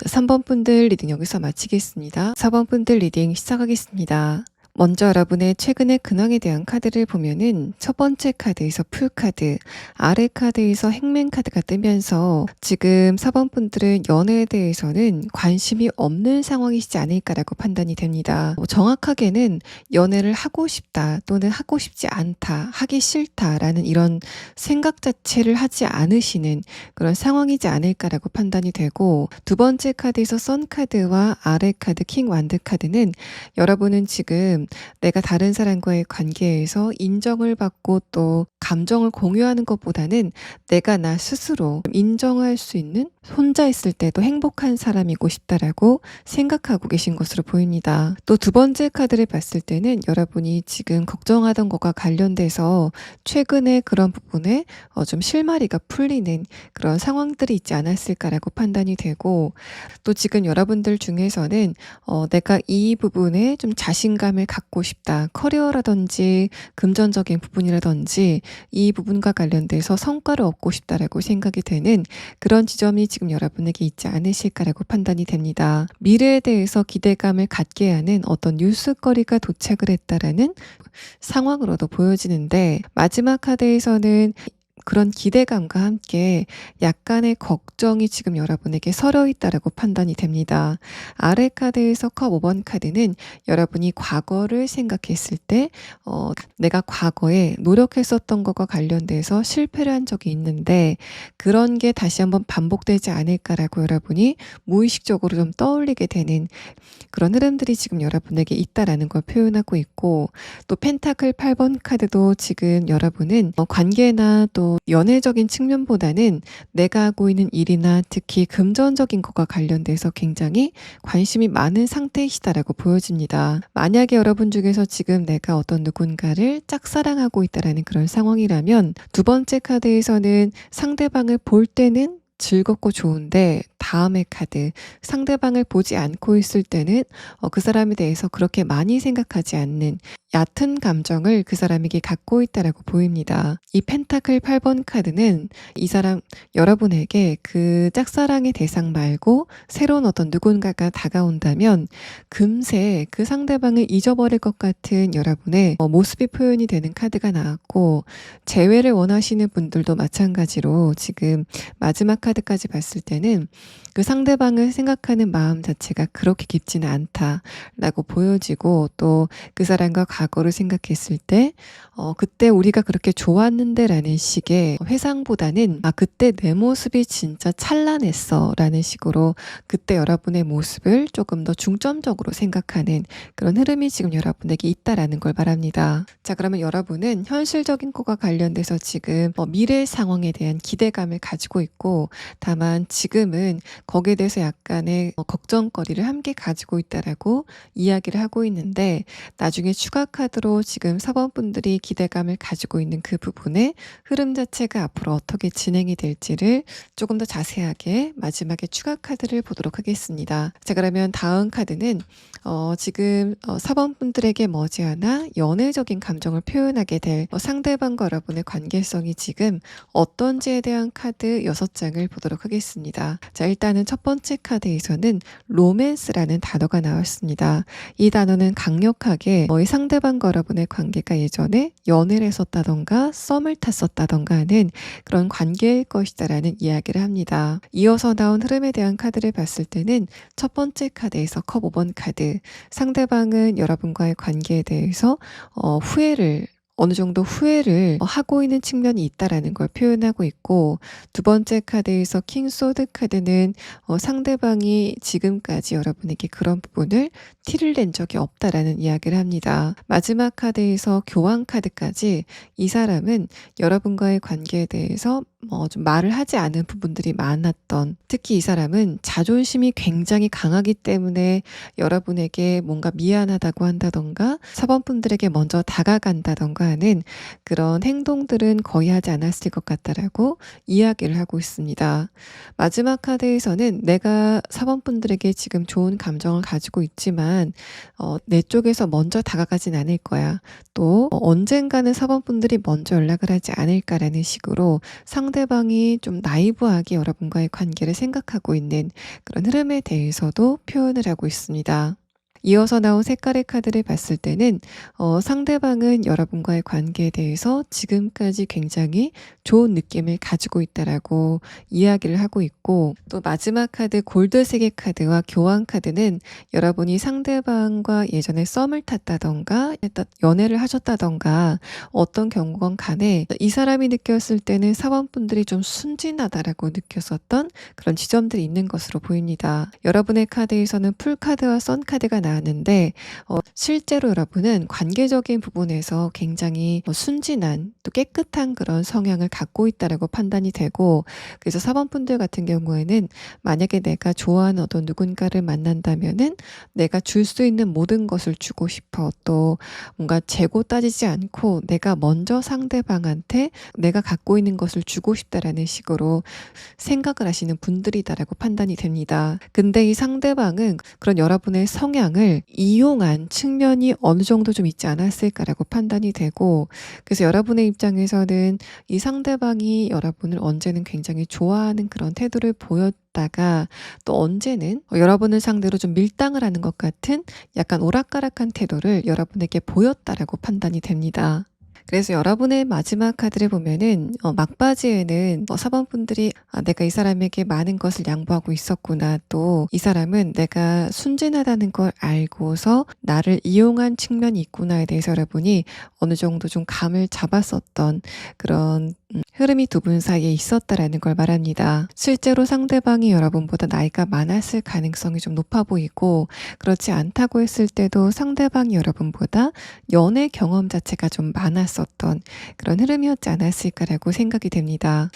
3번 분들 리딩 여기서 마치겠습니다. 4번 분들 리딩 시작하겠습니다. 먼저 여러분의 최근의 근황에 대한 카드를 보면은 첫 번째 카드에서 풀카드, 아래 카드에서 행맨 카드가 뜨면서 지금 4번 분들은 연애에 대해서는 관심이 없는 상황이시지 않을까라고 판단이 됩니다. 정확하게는 연애를 하고 싶다 또는 하고 싶지 않다, 하기 싫다라는 이런 생각 자체를 하지 않으시는 그런 상황이지 않을까라고 판단이 되고, 두 번째 카드에서 선 카드와 아래 카드 킹 완드 카드는 여러분은 지금 내가 다른 사람과의 관계에서 인정을 받고 또 감정을 공유하는 것보다는 내가 나 스스로 인정할 수 있는, 혼자 있을 때도 행복한 사람이고 싶다라고 생각하고 계신 것으로 보입니다. 또 두 번째 카드를 봤을 때는 여러분이 지금 걱정하던 것과 관련돼서 최근에 그런 부분에 좀 실마리가 풀리는 그런 상황들이 있지 않았을까라고 판단이 되고, 또 지금 여러분들 중에서는 내가 이 부분에 좀 자신감을 갖고 싶다, 커리어라든지 금전적인 부분이라든지 이 부분과 관련돼서 성과를 얻고 싶다라고 생각이 되는 그런 지점이 지금 여러분에게 있지 않으실까라고 판단이 됩니다. 미래에 대해서 기대감을 갖게 하는 어떤 뉴스거리가 도착을 했다라는 상황으로도 보여지는데, 마지막 카드에서는 그런 기대감과 함께 약간의 걱정이 지금 여러분에게 서려 있다라고 판단이 됩니다. 아래 카드에서 컵 5번 카드는 여러분이 과거를 생각했을 때 내가 과거에 노력했었던 것과 관련돼서 실패를 한 적이 있는데 그런 게 다시 한번 반복되지 않을까라고 여러분이 무의식적으로 좀 떠올리게 되는 그런 흐름들이 지금 여러분에게 있다라는 걸 표현하고 있고, 또 펜타클 8번 카드도 지금 여러분은 관계나 또 연애적인 측면보다는 내가 하고 있는 일이나 특히 금전적인 것과 관련돼서 굉장히 관심이 많은 상태이시다라고 보여집니다. 만약에 여러분 중에서 지금 내가 어떤 누군가를 짝사랑하고 있다라는 그런 상황이라면 두 번째 카드에서는 상대방을 볼 때는 즐겁고 좋은데 다음의 카드, 상대방을 보지 않고 있을 때는 그 사람에 대해서 그렇게 많이 생각하지 않는 얕은 감정을 그 사람에게 갖고 있다라고 보입니다. 이 펜타클 8번 카드는 이 사람, 여러분에게 그 짝사랑의 대상 말고 새로운 어떤 누군가가 다가온다면 금세 그 상대방을 잊어버릴 것 같은 여러분의 모습이 표현이 되는 카드가 나왔고, 재회를 원하시는 분들도 마찬가지로 지금 마지막 카드까지 봤을 때는 그 상대방을 생각하는 마음 자체가 그렇게 깊지는 않다라고 보여지고, 또 그 사람과 과거를 생각했을 때 그때 우리가 그렇게 좋았는데 라는 식의 회상보다는 그때 내 모습이 진짜 찬란했어 라는 식으로 그때 여러분의 모습을 조금 더 중점적으로 생각하는 그런 흐름이 지금 여러분에게 있다라는 걸 말합니다. 자, 그러면 여러분은 현실적인 것과 관련돼서 지금 미래 상황에 대한 기대감을 가지고 있고, 다만 지금은 거기에 대해서 약간의 걱정거리를 함께 가지고 있다라고 이야기를 하고 있는데, 나중에 추가 카드로 지금 4번 분들이 기대감을 가지고 있는 그 부분의 흐름 자체가 앞으로 어떻게 진행이 될지를 조금 더 자세하게 마지막에 추가 카드를 보도록 하겠습니다. 자, 그러면 다음 카드는 지금 4번 분들에게 머지않아 연애적인 감정을 표현하게 될 상대방과 여러분의 관계성이 지금 어떤지에 대한 카드 6장을 보도록 하겠습니다. 자, 일단은 첫 번째 카드에서는 로맨스라는 단어가 나왔습니다. 이 단어는 강력하게 이 상대방과 여러분의 관계가 예전에 연애를 했었다던가 썸을 탔었다던가 하는 그런 관계일 것이다라는 이야기를 합니다. 이어서 나온 흐름에 대한 카드를 봤을 때는 첫 번째 카드에서 컵 5번 카드, 상대방은 여러분과의 관계에 대해서 후회를 어느 정도 후회를 하고 있는 측면이 있다라는 걸 표현하고 있고, 두 번째 카드에서 킹 소드 카드는 상대방이 지금까지 여러분에게 그런 부분을 티를 낸 적이 없다라는 이야기를 합니다. 마지막 카드에서 교황 카드까지 이 사람은 여러분과의 관계에 대해서 좀 말을 하지 않은 부분들이 많았던, 특히 이 사람은 자존심이 굉장히 강하기 때문에 여러분에게 뭔가 미안하다고 한다던가 사번분들에게 먼저 다가간다던가 하는 그런 행동들은 거의 하지 않았을 것 같다라고 이야기를 하고 있습니다. 마지막 카드에서는 내가 사번분들에게 지금 좋은 감정을 가지고 있지만 내 쪽에서 먼저 다가가진 않을 거야. 또 언젠가는 사번분들이 먼저 연락을 하지 않을까라는 식으로 상대방이 좀 나이브하게 여러분과의 관계를 생각하고 있는 그런 흐름에 대해서도 표현을 하고 있습니다. 이어서 나온 색깔의 카드를 봤을 때는 상대방은 여러분과의 관계에 대해서 지금까지 굉장히 좋은 느낌을 가지고 있다라고 이야기를 하고 있고, 또 마지막 카드 골드색의 카드와 교환 카드는 여러분이 상대방과 예전에 썸을 탔다던가 연애를 하셨다던가 어떤 경우건 간에 이 사람이 느꼈을 때는 사원분들이 좀 순진하다라고 느꼈었던 그런 지점들이 있는 것으로 보입니다. 여러분의 카드에서는 풀카드와 선카드가 나왔는데 실제로 여러분은 관계적인 부분에서 굉장히 순진한 또 깨끗한 그런 성향을 갖고 있다라고 판단이 되고, 그래서 사번분들 같은 경우에는 만약에 내가 좋아하는 어떤 누군가를 만난다면은 내가 줄 수 있는 모든 것을 주고 싶어, 또 뭔가 재고 따지지 않고 내가 먼저 상대방한테 내가 갖고 있는 것을 주고 싶다라는 식으로 생각을 하시는 분들이다라고 판단이 됩니다. 근데 이 상대방은 그런 여러분의 성향을 이용한 측면이 어느 정도 좀 있지 않았을까라고 판단이 되고, 그래서 여러분의 입장에서는 이 상대방이 여러분을 언제는 굉장히 좋아하는 그런 태도를 보였다가 또 언제는 여러분을 상대로 좀 밀당을 하는 것 같은 약간 오락가락한 태도를 여러분에게 보였다라고 판단이 됩니다. 그래서 여러분의 마지막 카드를 보면은 막바지에는 사번분들이 내가 이 사람에게 많은 것을 양보하고 있었구나, 또 이 사람은 내가 순진하다는 걸 알고서 나를 이용한 측면이 있구나에 대해서 여러분이 어느 정도 좀 감을 잡았었던 그런 흐름이 두 분 사이에 있었다라는 걸 말합니다. 실제로 상대방이 여러분보다 나이가 많았을 가능성이 좀 높아 보이고, 그렇지 않다고 했을 때도 상대방이 여러분보다 연애 경험 자체가 좀 많았었던 그런 흐름이었지 않았을까라고 생각이 됩니다.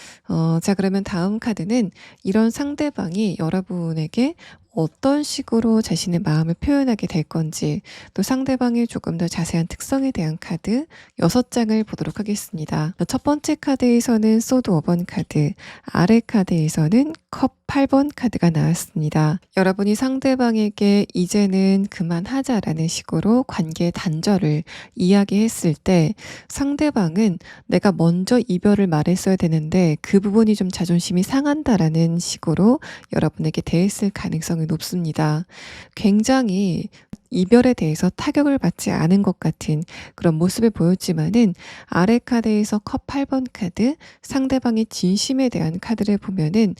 자, 그러면 다음 카드는 이런 상대방이 여러분에게 어떤 식으로 자신의 마음을 표현하게 될 건지, 또 상대방의 조금 더 자세한 특성에 대한 카드 6장을 보도록 하겠습니다. 첫 번째 카드에서는 소드 5번 카드, 아래 카드에서는 컵 8번 카드가 나왔습니다. 여러분이 상대방에게 이제는 그만하자라는 식으로 관계 단절을 이야기했을 때 상대방은 내가 먼저 이별을 말했어야 되는데 그 부분이 좀 자존심이 상한다라는 식으로 여러분에게 대했을 가능성이 높습니다. 굉장히 이별에 대해서 타격을 받지 않은 것 같은 그런 모습을 보였지만은 아래 카드에서 컵 8번 카드, 상대방의 진심에 대한 카드를 보면은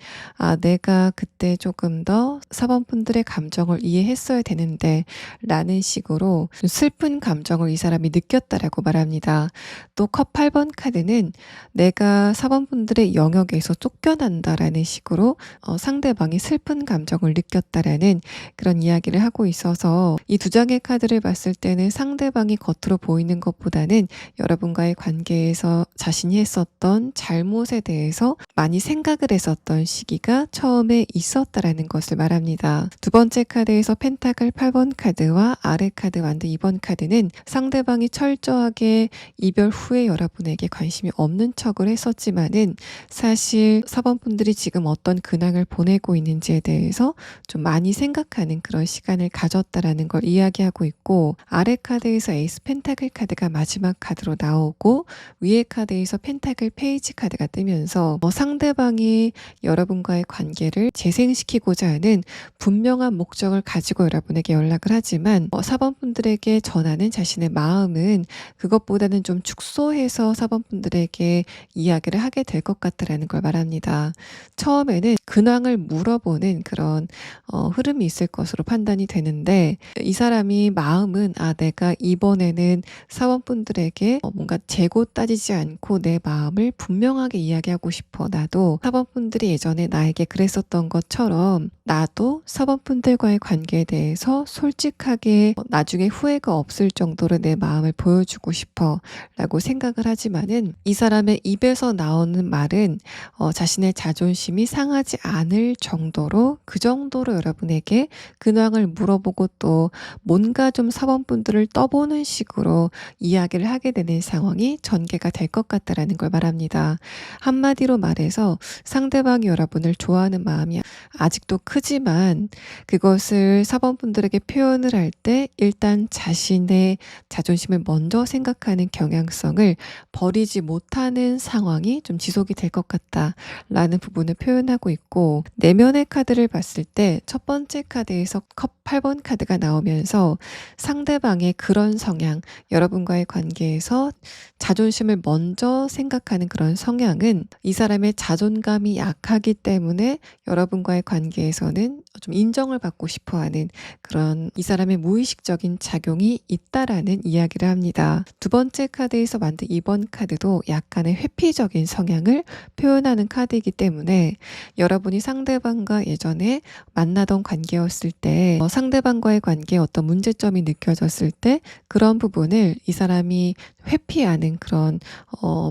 내가 그때 조금 더 사번분들의 감정을 이해했어야 되는데 라는 식으로 슬픈 감정을 이 사람이 느꼈다라고 말합니다. 또 컵 8번 카드는 내가 사번분들의 영역에서 쫓겨난다라는 식으로 상대방이 슬픈 감정을 느꼈다라는 그런 이야기를 하고 있어서 이 두 장의 카드를 봤을 때는 상대방이 겉으로 보이는 것보다는 여러분과의 관계에서 자신이 했었던 잘못에 대해서 많이 생각을 했었던 시기가 처음에 있었다라는 것을 말합니다. 두 번째 카드에서 펜타클 8번 카드와 아래 카드 완드 2번 카드는 상대방이 철저하게 이별 후에 여러분에게 관심이 없는 척을 했었지만은 사실 사번분들이 지금 어떤 근황을 보내고 있는지에 대해서 좀 많이 생각하는 그런 시간을 가졌다라는 걸 이야기하고 있고, 아래 카드에서 에이스 펜타클 카드가 마지막 카드로 나오고 위에 카드에서 펜타클 페이지 카드가 뜨면서 상대방이 여러분과의 관계를 재생시키고자 하는 분명한 목적을 가지고 여러분에게 연락을 하지만 사번분들에게 전하는 자신의 마음은 그것보다는 좀 축소해서 사번분들에게 이야기를 하게 될 것 같다라는 걸 말합니다. 처음에는 근황을 물어보는 그런 흐름이 있을 것으로 판단이 되는데 이 이 사람이 마음은 내가 이번에는 사원분들에게 뭔가 재고 따지지 않고 내 마음을 분명하게 이야기하고 싶어. 나도 사원분들이 예전에 나에게 그랬었던 것처럼 나도 사원분들과의 관계에 대해서 솔직하게 나중에 후회가 없을 정도로 내 마음을 보여주고 싶어 라고 생각을 하지만은 이 사람의 입에서 나오는 말은 자신의 자존심이 상하지 않을 정도로 그 정도로 여러분에게 근황을 물어보고 또 뭔가 좀 사원분들을 떠보는 식으로 이야기를 하게 되는 상황이 전개가 될 것 같다라는 걸 말합니다. 한마디로 말해서 상대방이 여러분을 좋아하는 마음이 아직도 크지만 그것을 사원분들에게 표현을 할 때 일단 자신의 자존심을 먼저 생각하는 경향성을 버리지 못하는 상황이 좀 지속이 될 것 같다라는 부분을 표현하고 있고, 내면의 카드를 봤을 때 첫 번째 카드에서 컵 8번 카드가 나오면서 상대방의 그런 성향, 여러분과의 관계에서 자존심을 먼저 생각하는 그런 성향은 이 사람의 자존감이 약하기 때문에 여러분과의 관계에서는 좀 인정을 받고 싶어 하는 그런 이 사람의 무의식적인 작용이 있다라는 이야기를 합니다. 두 번째 카드에서 만든 2번 카드도 약간의 회피적인 성향을 표현하는 카드이기 때문에 여러분이 상대방과 예전에 만나던 관계였을 때 상대방과의 관계에 어떤 문제점이 느껴졌을 때 그런 부분을 이 사람이 회피하는 그런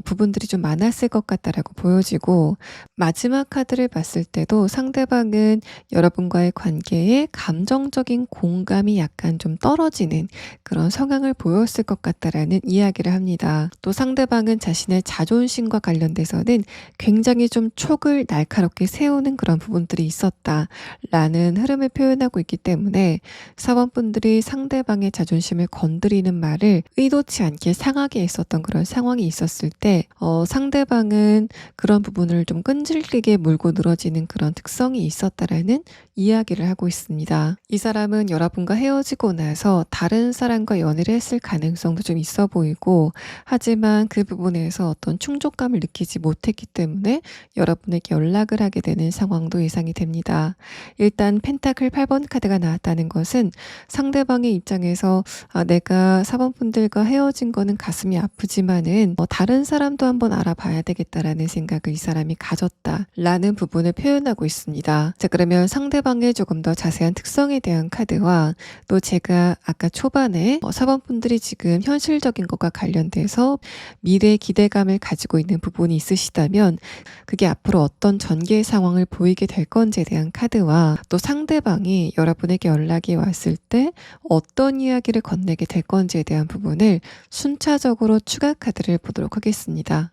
부분들이 좀 많았을 것 같다라고 보여지고, 마지막 카드를 봤을 때도 상대방은 여러분과의 관계에 감정적인 공감이 약간 좀 떨어지는 그런 성향을 보였을 것 같다라는 이야기를 합니다. 또 상대방은 자신의 자존심과 관련돼서는 굉장히 좀 촉을 날카롭게 세우는 그런 부분들이 있었다라는 흐름을 표현하고 있기 때문에 사원분들이 상대방의 자존심을 건드리는 말을 의도치 않게 상하게 했었던 그런 상황이 있었을 때 상대방은 그런 부분을 좀 끈질기게 물고 늘어지는 그런 특성이 있었다라는 이야기를 하고 있습니다. 이 사람은 여러분과 헤어지고 나서 다른 사람과 연애를 했을 가능성도 좀 있어 보이고, 하지만 그 부분에서 어떤 충족감을 느끼지 못했기 때문에 여러분에게 연락을 하게 되는 상황도 예상이 됩니다. 일단 펜타클 8번 카드가 나왔다는 것은 상대방의 입장에서 내가 사원분들과 헤어진 거는 가슴이 아프지만은 다른 사람도 한번 알아봐야 되겠다라는 생각을 이 사람이 가졌다라는 부분을 표현하고 있습니다. 자, 그러면 상대방의 조금 더 자세한 특성에 대한 카드와 또 제가 아까 초반에 사원분들이 지금 현실적인 것과 관련돼서 미래의 기대감을 가지고 있는 부분이 있으시다면 그게 앞으로 어떤 전개 상황을 보이게 될 건지에 대한 카드와 또 상대방이 여러분에게 연락이 왔을 때 어떤 이야기를 건네게 될 건지에 대한 부분을 순차적으로 추가 카드를 보도록 하겠습니다.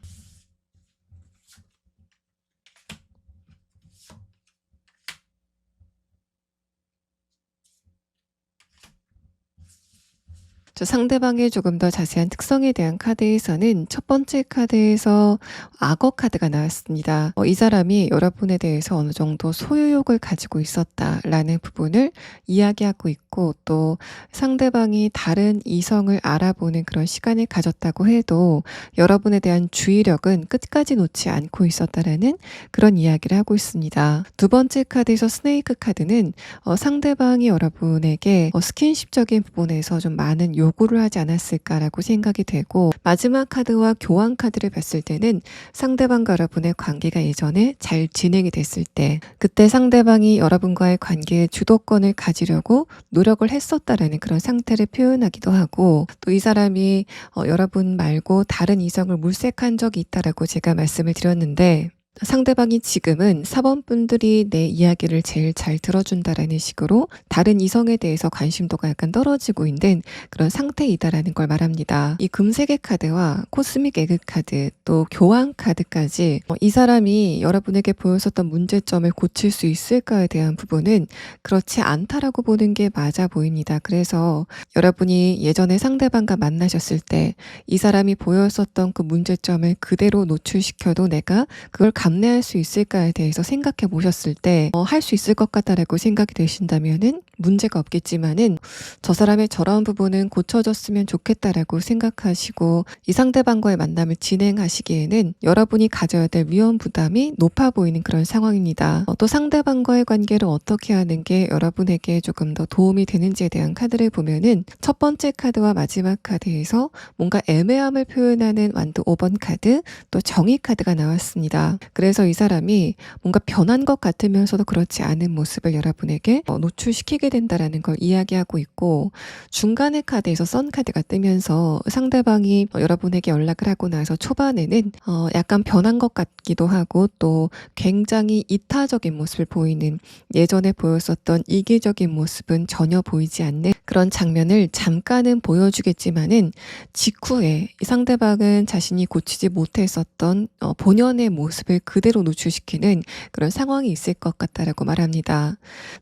상대방의 조금 더 자세한 특성에 대한 카드에서는 첫 번째 카드에서 악어 카드가 나왔습니다. 이 사람이 여러분에 대해서 어느 정도 소유욕을 가지고 있었다라는 부분을 이야기하고 있고, 또 상대방이 다른 이성을 알아보는 그런 시간을 가졌다고 해도 여러분에 대한 주의력은 끝까지 놓지 않고 있었다라는 그런 이야기를 하고 있습니다. 두 번째 카드에서 스네이크 카드는 상대방이 여러분에게 스킨십적인 부분에서 좀 많은 요구를 하지 않았을까라고 생각이 되고, 마지막 카드와 교환 카드를 봤을 때는 상대방과 여러분의 관계가 예전에 잘 진행이 됐을 때 그때 상대방이 여러분과의 관계의 주도권을 가지려고 노력을 했었다라는 그런 상태를 표현하기도 하고, 또 이 사람이 여러분 말고 다른 이성을 물색한 적이 있다라고 제가 말씀을 드렸는데, 상대방이 지금은 사원분들이 내 이야기를 제일 잘 들어준다라는 식으로 다른 이성에 대해서 관심도가 약간 떨어지고 있는 그런 상태이다라는 걸 말합니다. 이 금색의 카드와 코스믹 에그 카드 또 교환 카드까지 이 사람이 여러분에게 보였었던 문제점을 고칠 수 있을까에 대한 부분은 그렇지 않다라고 보는 게 맞아 보입니다. 그래서 여러분이 예전에 상대방과 만나셨을 때 이 사람이 보였었던 그 문제점을 그대로 노출시켜도 내가 그걸 감내할 수 있을까에 대해서 생각해 보셨을 때 할 수 있을 것 같다라고 생각이 되신다면은 문제가 없겠지만은 저 사람의 저런 부분은 고쳐졌으면 좋겠다라고 생각하시고 이 상대방과의 만남을 진행하시기에는 여러분이 가져야 될 위험 부담이 높아 보이는 그런 상황입니다. 또 상대방과의 관계를 어떻게 하는 게 여러분에게 조금 더 도움이 되는지에 대한 카드를 보면은 첫 번째 카드와 마지막 카드에서 뭔가 애매함을 표현하는 완두 5번 카드, 또 정의 카드가 나왔습니다. 그래서 이 사람이 뭔가 변한 것 같으면서도 그렇지 않은 모습을 여러분에게 노출시키게 된다라는 걸 이야기하고 있고, 중간의 카드에서 선 카드가 뜨면서 상대방이 여러분에게 연락을 하고 나서 초반에는 약간 변한 것 같기도 하고 또 굉장히 이타적인 모습을 보이는, 예전에 보였었던 이기적인 모습은 전혀 보이지 않는 그런 장면을 잠깐은 보여주겠지만은 직후에 이 상대방은 자신이 고치지 못했었던 본연의 모습을 그대로 노출시키는 그런 상황이 있을 것 같다라고 말합니다.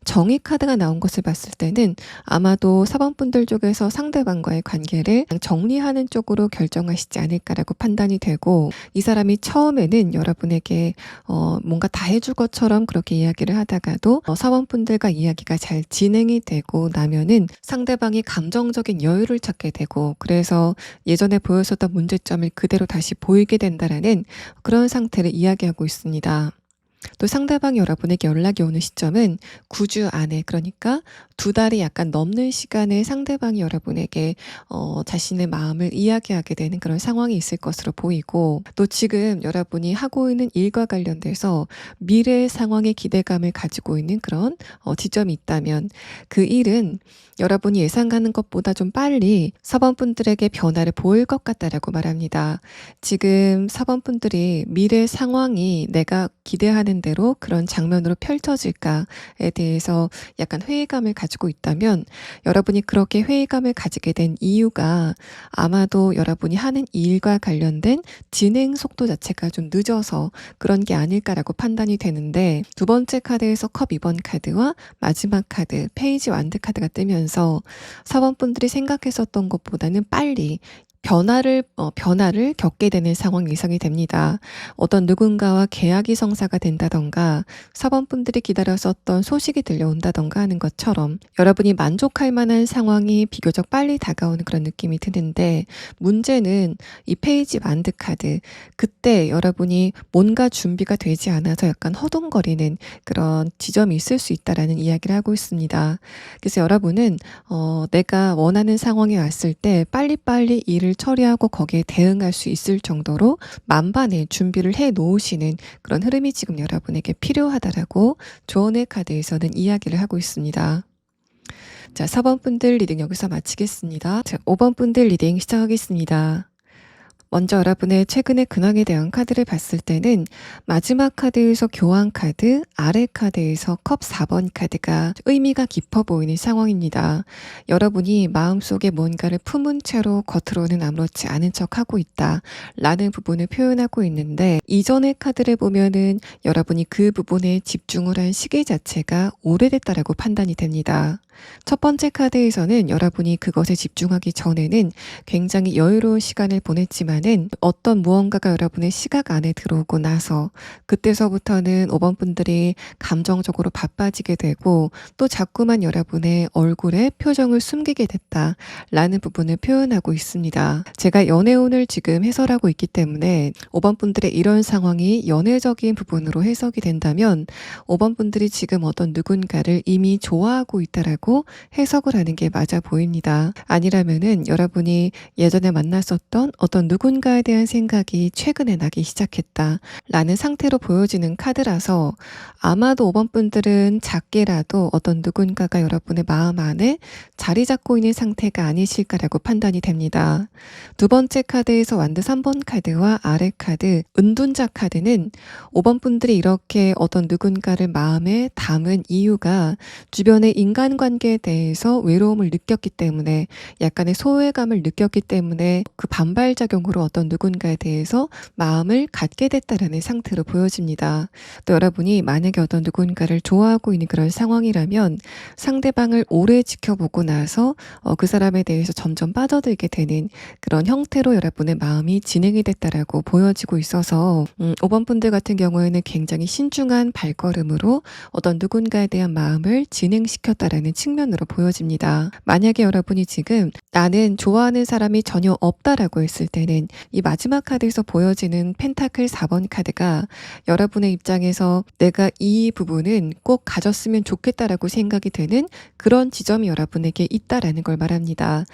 정의 카드가 나온 것을 봤을 때는 아마도 사번분들 쪽에서 상대방과의 관계를 정리하는 쪽으로 결정하시지 않을까라고 판단이 되고, 이 사람이 처음에는 여러분에게 뭔가 다 해줄 것처럼 그렇게 이야기를 하다가도 사원분들과 이야기가 잘 진행이 되고 나면은 상대방이 감정적인 여유를 찾게 되고, 그래서 예전에 보였었던 문제점을 그대로 다시 보이게 된다라는 그런 상태를 이야기하고 있습니다. 또 상대방이 여러분에게 연락이 오는 시점은 9주 안에, 그러니까 2달이 약간 넘는 시간에 상대방이 여러분에게 자신의 마음을 이야기하게 되는 그런 상황이 있을 것으로 보이고, 또 지금 여러분이 하고 있는 일과 관련돼서 미래의 상황에 기대감을 가지고 있는 그런 지점이 있다면 그 일은 여러분이 예상하는 것보다 좀 빨리 사번분들에게 변화를 보일 것 같다라고 말합니다. 지금 사번분들이 미래 상황이 내가 기대하는 대로 그런 장면으로 펼쳐질까에 대해서 약간 회의감을 가지고 있다면, 여러분이 그렇게 회의감을 가지게 된 이유가 아마도 여러분이 하는 일과 관련된 진행 속도 자체가 좀 늦어서 그런 게 아닐까라고 판단이 되는데, 두 번째 카드에서 컵 2번 카드와 마지막 카드 페이지 완드 카드가 뜨면서 사원분들이 생각했었던 것보다는 빨리 변화를 겪게 되는 상황이 예상이 됩니다. 어떤 누군가와 계약이 성사가 된다던가 사원분들이 기다렸었던 소식이 들려온다던가 하는 것처럼 여러분이 만족할 만한 상황이 비교적 빨리 다가오는 그런 느낌이 드는데, 문제는 이 페이지 만드 카드, 그때 여러분이 뭔가 준비가 되지 않아서 약간 허둥거리는 그런 지점이 있을 수 있다라는 이야기를 하고 있습니다. 그래서 여러분은 내가 원하는 상황에 왔을 때 빨리빨리 일을 처리하고 거기에 대응할 수 있을 정도로 만반의 준비를 해 놓으시는 그런 흐름이 지금 여러분에게 필요하다라고 조언의 카드에서는 이야기를 하고 있습니다. 자, 4번 분들 리딩 여기서 마치겠습니다. 자, 5번 분들 리딩 시작하겠습니다. 먼저 여러분의 최근의 근황에 대한 카드를 봤을 때는 마지막 카드에서 교환 카드, 아래 카드에서 컵 4번 카드가 의미가 깊어 보이는 상황입니다. 여러분이 마음속에 뭔가를 품은 채로 겉으로는 아무렇지 않은 척하고 있다 라는 부분을 표현하고 있는데, 이전의 카드를 보면은 여러분이 그 부분에 집중을 한 시기 자체가 오래됐다라고 판단이 됩니다. 첫 번째 카드에서는 여러분이 그것에 집중하기 전에는 굉장히 여유로운 시간을 보냈지만은 어떤 무언가가 여러분의 시각 안에 들어오고 나서 그때서부터는 5번 분들이 감정적으로 바빠지게 되고, 또 자꾸만 여러분의 얼굴에 표정을 숨기게 됐다라는 부분을 표현하고 있습니다. 제가 연애운을 지금 해설하고 있기 때문에 5번 분들의 이런 상황이 연애적인 부분으로 해석이 된다면 5번 분들이 지금 어떤 누군가를 이미 좋아하고 있다라고 해석을 하는 게 맞아 보입니다. 아니라면은 여러분이 예전에 만났었던 어떤 누군가에 대한 생각이 최근에 나기 시작했다 라는 상태로 보여지는 카드라서, 아마도 5번 분들은 작게라도 어떤 누군가가 여러분의 마음 안에 자리 잡고 있는 상태가 아니실까라고 판단이 됩니다. 두 번째 카드에서 완드 3번 카드와 아래 카드, 은둔자 카드는 5번 분들이 이렇게 어떤 누군가를 마음에 담은 이유가 주변의 인간관계 관계에 대해서 외로움을 느꼈기 때문에 약간의 소외감을 느꼈기 때문에 그 반발작용으로 어떤 누군가에 대해서 마음을 갖게 됐다라는 상태로 보여집니다. 또 여러분이 만약에 어떤 누군가를 좋아하고 있는 그런 상황이라면 상대방을 오래 지켜보고 나서 그 사람에 대해서 점점 빠져들게 되는 그런 형태로 여러분의 마음이 진행이 됐다라고 보여지고 있어서 5번 분들 같은 경우에는 굉장히 신중한 발걸음으로 어떤 누군가에 대한 마음을 진행시켰다라는 측면으로 보여집니다. 만약에 여러분이 지금 나는 좋아하는 사람이 전혀 없다라고 했을 때는 이 마지막 카드에서 보여지는 펜타클 4번 카드가 여러분의 입장에서 내가 이 부분은 꼭 가졌으면 좋겠다라고 생각이 되는 그런 지점이 여러분에게 있다라는 걸 말합니다.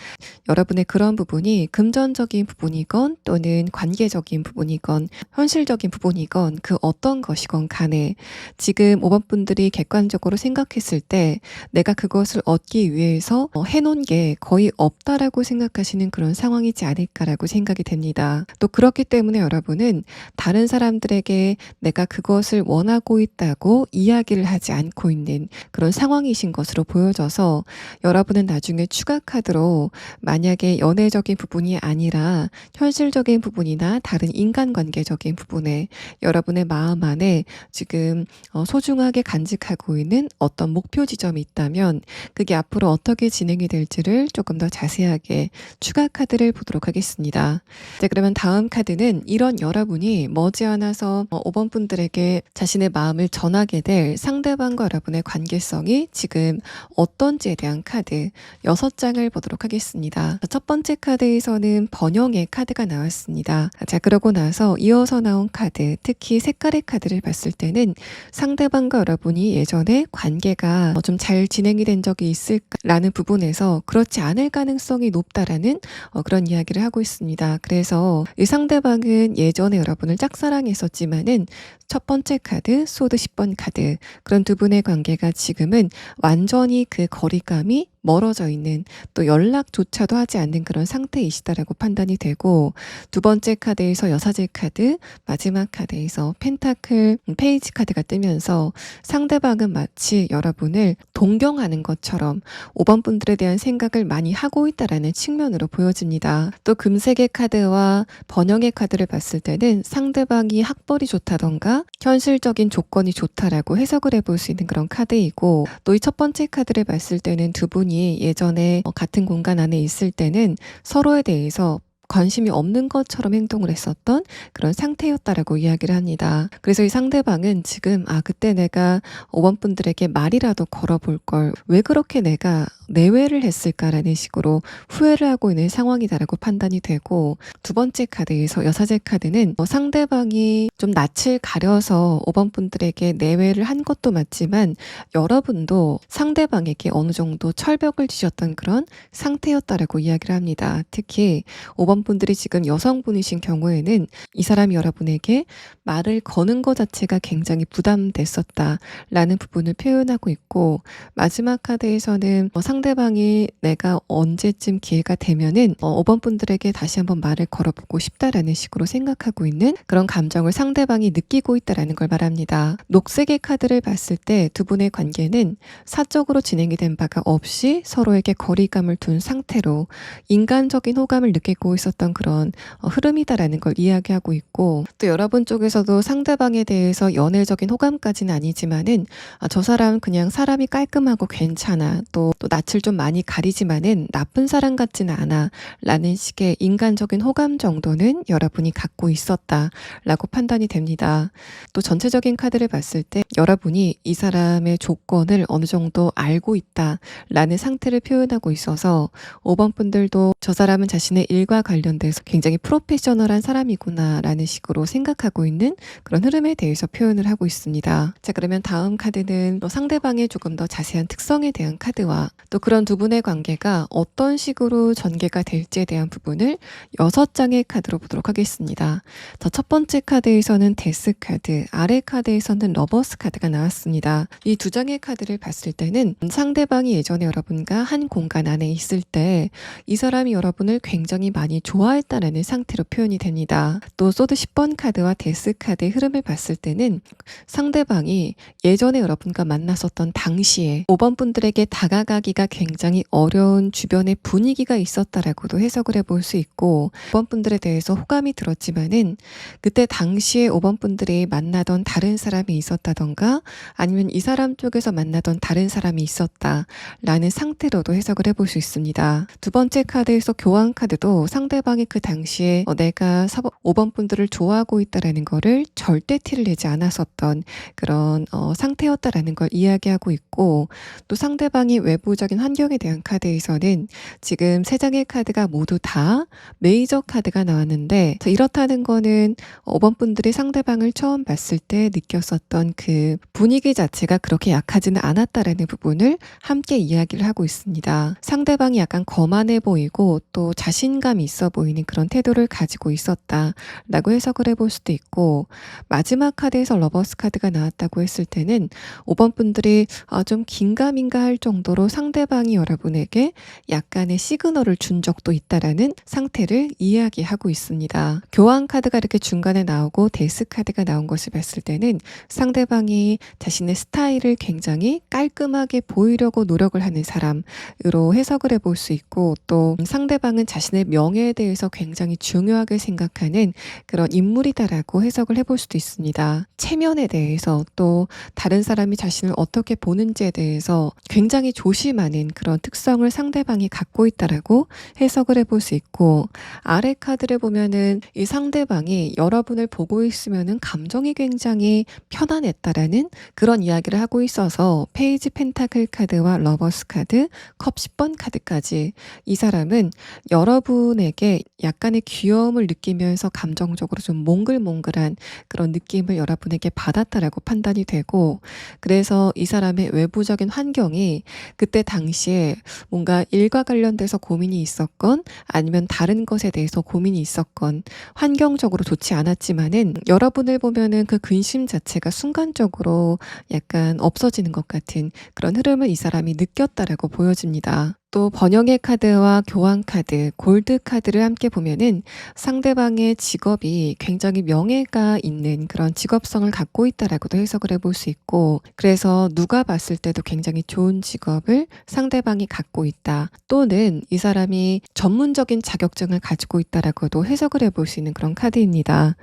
여러분의 그런 부분이 금전적인 부분이건 또는 관계적인 부분이건 현실적인 부분이건 그 어떤 것이건 간에 지금 5번 분들이 객관적으로 생각했을 때 내가 그것을 얻기 위해서 해놓은 게 거의 없다라고 생각하시는 그런 상황이지 않을까라고 생각이 됩니다. 또 그렇기 때문에 여러분은 다른 사람들에게 내가 그것을 원하고 있다고 이야기를 하지 않고 있는 그런 상황이신 것으로 보여져서 여러분은 나중에 추가 카드로 만약에 연애적인 부분이 아니라 현실적인 부분이나 다른 인간관계적인 부분에 여러분의 마음 안에 지금 소중하게 간직하고 있는 어떤 목표 지점이 있다면 그게 앞으로 어떻게 진행이 될지를 조금 더 자세하게 추가 카드를 보도록 하겠습니다. 자, 그러면 다음 카드는 이런 여러분이 머지않아서 5번 분들에게 자신의 마음을 전하게 될 상대방과 여러분의 관계성이 지금 어떤지에 대한 카드 6장을 보도록 하겠습니다. 첫 번째 카드에서는 번영의 카드가 나왔습니다. 자, 그러고 나서 이어서 나온 카드, 특히 색깔의 카드를 봤을 때는 상대방과 여러분이 예전에 관계가 좀 잘 진행이 된 적이 있을까라는 부분에서 그렇지 않을 가능성이 높다라는 그런 이야기를 하고 있습니다. 그래서 이 상대방은 예전에 여러분을 짝사랑했었지만은 첫 번째 카드, 소드 10번 카드 그런 두 분의 관계가 지금은 완전히 그 거리감이 멀어져 있는 또 연락조차도 하지 않는 그런 상태이시다라고 판단이 되고 두 번째 카드에서 여사제 카드, 마지막 카드에서 펜타클 페이지 카드가 뜨면서 상대방은 마치 여러분을 동경하는 것처럼 5번 분들에 대한 생각을 많이 하고 있다라는 측면으로 보여집니다. 또 금색의 카드와 번영의 카드를 봤을 때는 상대방이 학벌이 좋다던가 현실적인 조건이 좋다라고 해석을 해볼 수 있는 그런 카드이고 또 이 첫 번째 카드를 봤을 때는 두 분이 예전에 같은 공간 안에 있을 때는 서로에 대해서 관심이 없는 것처럼 행동을 했었던 그런 상태였다라고 이야기를 합니다. 그래서 이 상대방은 지금 그때 내가 5번 분들에게 말이라도 걸어볼 걸 왜 그렇게 내가 내외를 했을까라는 식으로 후회를 하고 있는 상황이다라고 판단이 되고 두 번째 카드에서 여사제 카드는 상대방이 좀 낯을 가려서 5번 분들에게 내외를 한 것도 맞지만 여러분도 상대방에게 어느 정도 철벽을 지셨던 그런 상태였다라고 이야기를 합니다. 특히 5번 분들이 지금 여성분이신 경우에는 이 사람이 여러분에게 말을 거는 것 자체가 굉장히 부담됐었다라는 부분을 표현하고 있고 마지막 카드에서는 상대방이 내가 언제쯤 기회가 되면은 5번 분들에게 다시 한번 말을 걸어보고 싶다라는 식으로 생각하고 있는 그런 감정을 상대방이 느끼고 있다라는 걸 말합니다. 녹색의 카드를 봤을 때 두 분의 관계는 사적으로 진행이 된 바가 없이 서로에게 거리감을 둔 상태로 인간적인 호감을 느끼고 있었던 그런 흐름이다라는 걸 이야기하고 있고 또 여러분 쪽에서도 상대방에 대해서 연애적인 호감까지는 아니지만은 저 사람 그냥 사람이 깔끔하고 괜찮아 또 낯을 좀 많이 가리지만은 나쁜 사람 같지는 않아 라는 식의 인간적인 호감 정도는 여러분이 갖고 있었다라고 판단이 됩니다. 또 전체적인 카드를 봤을 때 여러분이 이 사람의 조건을 어느 정도 알고 있다라는 상태를 표현하고 있어서 5번 분들도 저 사람은 자신의 일과 관련돼서 굉장히 프로페셔널한 사람이구나 라는 식으로 생각하고 있는 그런 흐름에 대해서 표현을 하고 있습니다. 자, 그러면 다음 카드는 상대방의 조금 더 자세한 특성에 대한 카드와 또 그런 두 분의 관계가 어떤 식으로 전개가 될지에 대한 부분을 6장의 카드로 보도록 하겠습니다. 첫 번째 카드에서는 데스 카드, 아래 카드에서는 러버스 카드가 나왔습니다. 이 두 장의 카드를 봤을 때는 상대방이 예전에 여러분과 한 공간 안에 있을 때 이 사람이 여러분을 굉장히 많이 좋아했다라는 상태로 표현이 됩니다. 또 소드 10번 카드와 데스 카드의 흐름을 봤을 때는 상대방이 예전에 여러분과 만났었던 당시에 5번 분들에게 다가가기가 굉장히 어려운 주변의 분위기가 있었다라고도 해석을 해볼 수 있고, 5번 분들에 대해서 호감이 들었지만은 그때 당시에 5번 분들이 만나던 다른 사람이 있었다던가 아니면 이 사람 쪽에서 만나던 다른 사람이 있었다라는 상태로도 해석을 해볼 수 있습니다. 두 번째 카드에서 교환 카드도 상대방이 그 당시에 내가 5번 분들을 좋아하고 있다라는 거를 절대 티를 내지 않았었던 그런 상태였다라는 걸 이야기하고 있고, 또 상대방이 외부적인 환경에 대한 카드에서는 지금 세 장의 카드가 모두 다 메이저 카드가 나왔는데, 이렇다는 거는 5번 분들이 상대방을 처음 봤을 때 느꼈었던 그 분위기 자체가 그렇게 약하지는 않았다라는 부분을 함께 이야기를 하고 있습니다. 상대방이 약간 거만해 보이고 또 자신감이 있어 보이는 그런 태도를 가지고 있었다라고 해석을 해볼 수도 있고, 마지막 카드에서 러버스 카드가 나왔다고 했을 때는 5번 분들이 좀 긴가민가 할 정도로 상대방이 여러분에게 약간의 시그널을 준 적도 있다라는 상태를 이야기하고 있습니다. 교환 카드가 이렇게 중간에 나오고 데스 카드가 나온 것을 봤을 때는 상대방이 자신의 스타일을 굉장히 깔끔하게 보이려고 노력을 하는 사람으로 해석을 해볼 수 있고, 또 상대방은 자신의 명예에 대해서 굉장히 중요하게 생각하는 그런 인물이다라고 해석을 해볼 수도 있습니다. 체면에 대해서 또 다른 사람이 자신을 어떻게 보는지에 대해서 굉장히 조심하는 그런 특성을 상대방이 갖고 있다라고 해석을 해볼 수 있고, 아래 카드를 보면은 이 상대방이 여러분을 보고 있으면은 감정이 굉장히 편안했다라는 그런 이야기를 하고 있어서 페이지 펜타클 카드와 러버스 카드, 컵 10번 카드까지 이 사람은 여러분에게 약간의 귀여움을 느끼면서 감정적으로 좀 몽글몽글한 그런 느낌을 여러분에게 받았다라고 판단이 되고, 그래서 이 사람의 외부적인 환경이 그때 당시에 뭔가 일과 관련돼서 고민이 있었건 아니면 다른 것에 대해서 고민이 있었건 환경적으로 좋지 않았지만은 여러분을 보면은 그 근심 자체가 순간적으로 약간 없어지는 것 같은 그런 흐름을 이 사람이 느꼈다라고 보여집니다. 또 번영의 카드와 교환 카드, 골드 카드를 함께 보면은 상대방의 직업이 굉장히 명예가 있는 그런 직업성을 갖고 있다라고도 해석을 해볼 수 있고, 그래서 누가 봤을 때도 굉장히 좋은 직업을 상대방이 갖고 있다, 또는 이 사람이 전문적인 자격증을 가지고 있다라고도 해석을 해볼 수 있는 그런 카드입니다.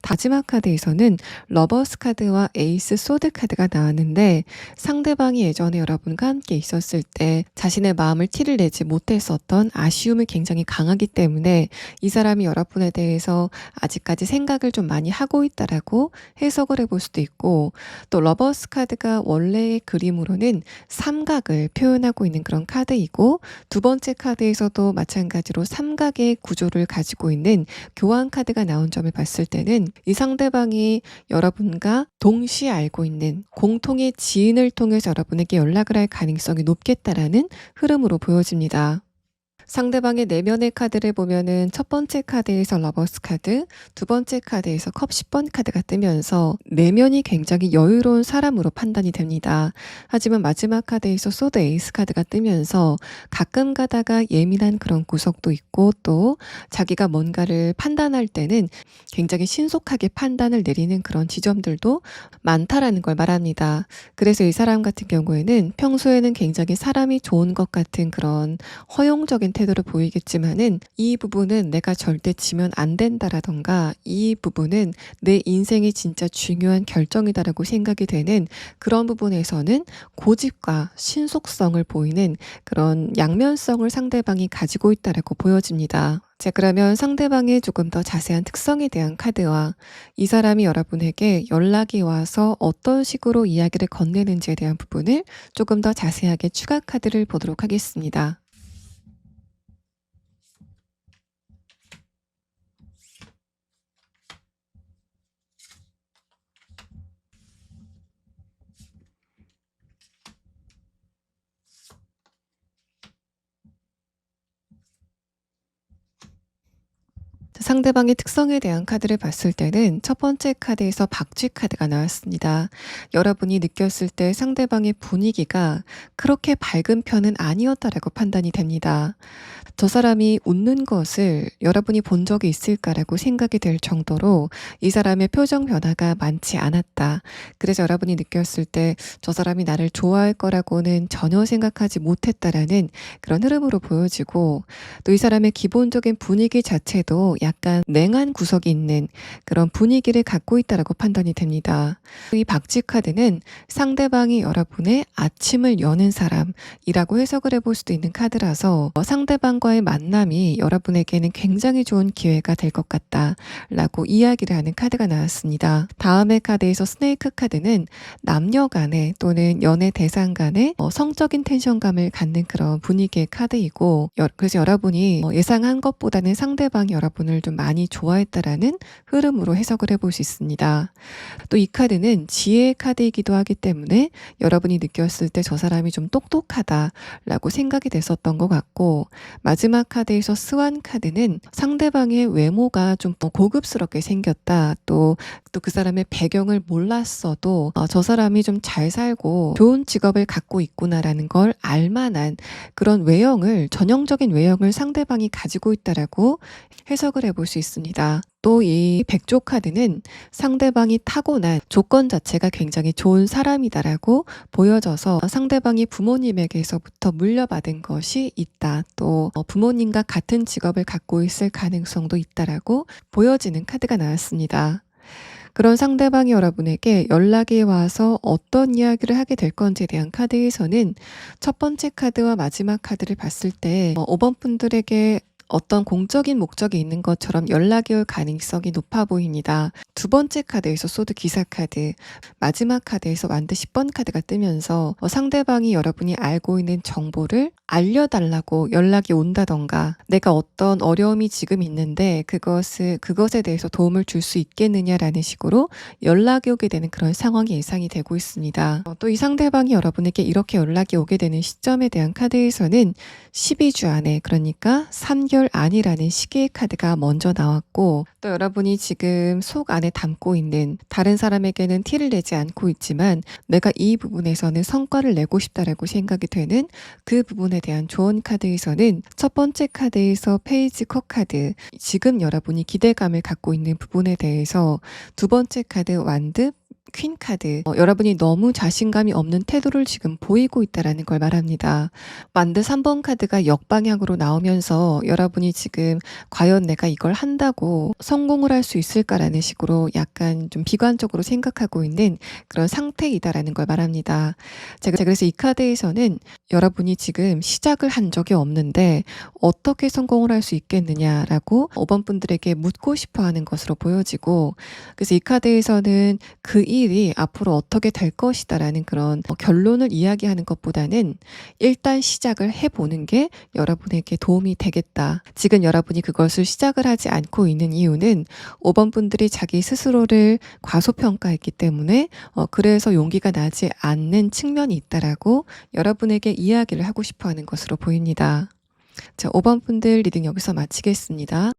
마지막 카드에서는 러버스 카드와 에이스 소드 카드가 나왔는데, 상대방이 예전에 여러분과 함께 있었을 때 자신의 마음을 티를 내지 못했었던 아쉬움이 굉장히 강하기 때문에 이 사람이 여러분에 대해서 아직까지 생각을 좀 많이 하고 있다라고 해석을 해볼 수도 있고, 또 러버스 카드가 원래의 그림으로는 삼각을 표현하고 있는 그런 카드이고, 두 번째 카드에서도 마찬가지로 삼각의 구조를 가지고 있는 교환 카드가 나온 점을 봤을 때는 이 상대방이 여러분과 동시에 알고 있는 공통의 지인을 통해서 여러분에게 연락을 할 가능성이 높겠다라는 흐름으로 보여집니다. 상대방의 내면의 카드를 보면은 첫 번째 카드에서 러버스 카드, 두 번째 카드에서 컵 10번 카드가 뜨면서 내면이 굉장히 여유로운 사람으로 판단이 됩니다. 하지만 마지막 카드에서 소드 에이스 카드가 뜨면서 가끔 가다가 예민한 그런 구석도 있고, 또 자기가 뭔가를 판단할 때는 굉장히 신속하게 판단을 내리는 그런 지점들도 많다라는 걸 말합니다. 그래서 이 사람 같은 경우에는 평소에는 굉장히 사람이 좋은 것 같은 그런 허용적인 태도를 보이겠지만은 이 부분은 내가 절대 지면 안 된다라던가 이 부분은 내 인생이 진짜 중요한 결정이다라고 생각이 되는 그런 부분에서는 고집과 신속성을 보이는 그런 양면성을 상대방이 가지고 있다라고 보여집니다. 자, 그러면 상대방의 조금 더 자세한 특성에 대한 카드와 이 사람이 여러분에게 연락이 와서 어떤 식으로 이야기를 건네는지에 대한 부분을 조금 더 자세하게 추가 카드를 보도록 하겠습니다. 상대방의 특성에 대한 카드를 봤을 때는 첫 번째 카드에서 박쥐 카드가 나왔습니다. 여러분이 느꼈을 때 상대방의 분위기가 그렇게 밝은 편은 아니었다라고 판단이 됩니다. 저 사람이 웃는 것을 여러분이 본 적이 있을까라고 생각이 될 정도로 이 사람의 표정 변화가 많지 않았다. 그래서 여러분이 느꼈을 때 저 사람이 나를 좋아할 거라고는 전혀 생각하지 못했다라는 그런 흐름으로 보여지고, 또 이 사람의 기본적인 분위기 자체도 약간 냉한 구석이 있는 그런 분위기를 갖고 있다라고 판단이 됩니다. 이 박쥐 카드는 상대방이 여러분의 아침을 여는 사람이라고 해석을 해볼 수도 있는 카드라서 상대방과의 만남이 여러분에게는 굉장히 좋은 기회가 될 것 같다라고 이야기를 하는 카드가 나왔습니다. 다음의 카드에서 스네이크 카드는 남녀 간에 또는 연애 대상 간에 성적인 텐션감을 갖는 그런 분위기의 카드이고, 그래서 여러분이 예상한 것보다는 상대방이 여러분을 좀 많이 좋아했다라는 흐름으로 해석을 해볼 수 있습니다. 또 이 카드는 지혜의 카드이기도 하기 때문에 여러분이 느꼈을 때 저 사람이 좀 똑똑하다라고 생각이 됐었던 것 같고, 마지막 카드에서 스완 카드는 상대방의 외모가 좀 고급스럽게 생겼다, 또 그 사람의 배경을 몰랐어도 저 사람이 좀 잘 살고 좋은 직업을 갖고 있구나라는 걸 알만한 그런 외형을, 전형적인 외형을 상대방이 가지고 있다라고 해석을 해볼 수 있습니다. 또 이 백조 카드는 상대방이 타고난 조건 자체가 굉장히 좋은 사람이다라고 보여져서 상대방이 부모님에게서부터 물려받은 것이 있다, 또 부모님과 같은 직업을 갖고 있을 가능성도 있다라고 보여지는 카드가 나왔습니다. 그런 상대방이 여러분에게 연락이 와서 어떤 이야기를 하게 될 건지에 대한 카드에서는 첫 번째 카드와 마지막 카드를 봤을 때 5번 분들에게 어떤 공적인 목적이 있는 것처럼 연락이 올 가능성이 높아 보입니다. 두 번째 카드에서 소드 기사 카드, 마지막 카드에서 완드 10번 카드가 뜨면서 상대방이 여러분이 알고 있는 정보를 알려달라고 연락이 온다던가, 내가 어떤 어려움이 지금 있는데 그것에 대해서 도움을 줄 수 있겠느냐라는 식으로 연락이 오게 되는 그런 상황이 예상이 되고 있습니다. 또 이 상대방이 여러분에게 이렇게 연락이 오게 되는 시점에 대한 카드에서는 12주 안에, 그러니까 3개월 안이라는 시기의 카드가 먼저 나왔고, 또 여러분이 지금 속 안에 담고 있는, 다른 사람에게는 티를 내지 않고 있지만 내가 이 부분에서는 성과를 내고 싶다라고 생각이 되는 그 부분에 대한 조언 카드에서는 첫 번째 카드에서 페이지 컵 카드, 지금 여러분이 기대감을 갖고 있는 부분에 대해서, 두 번째 카드 완드 퀸 카드, 여러분이 너무 자신감이 없는 태도를 지금 보이고 있다라는 걸 말합니다. 완드 3번 카드가 역방향으로 나오면서 여러분이 지금 과연 내가 이걸 한다고 성공을 할 수 있을까라는 식으로 약간 좀 비관적으로 생각하고 있는 그런 상태이다라는 걸 말합니다. 제가 그래서 이 카드에서는 여러분이 지금 시작을 한 적이 없는데 어떻게 성공을 할 수 있겠느냐라고 5번 분들에게 묻고 싶어 하는 것으로 보여지고, 그래서 이 카드에서는 그 일이 앞으로 어떻게 될 것이다라는 그런 결론을 이야기하는 것보다는 일단 시작을 해보는 게 여러분에게 도움이 되겠다. 지금 여러분이 그것을 시작을 하지 않고 있는 이유는 5번 분들이 자기 스스로를 과소평가했기 때문에 그래서 용기가 나지 않는 측면이 있다라고 여러분에게 이야기를 하고 싶어 하는 것으로 보입니다. 자, 5번 분들 리딩 여기서 마치겠습니다.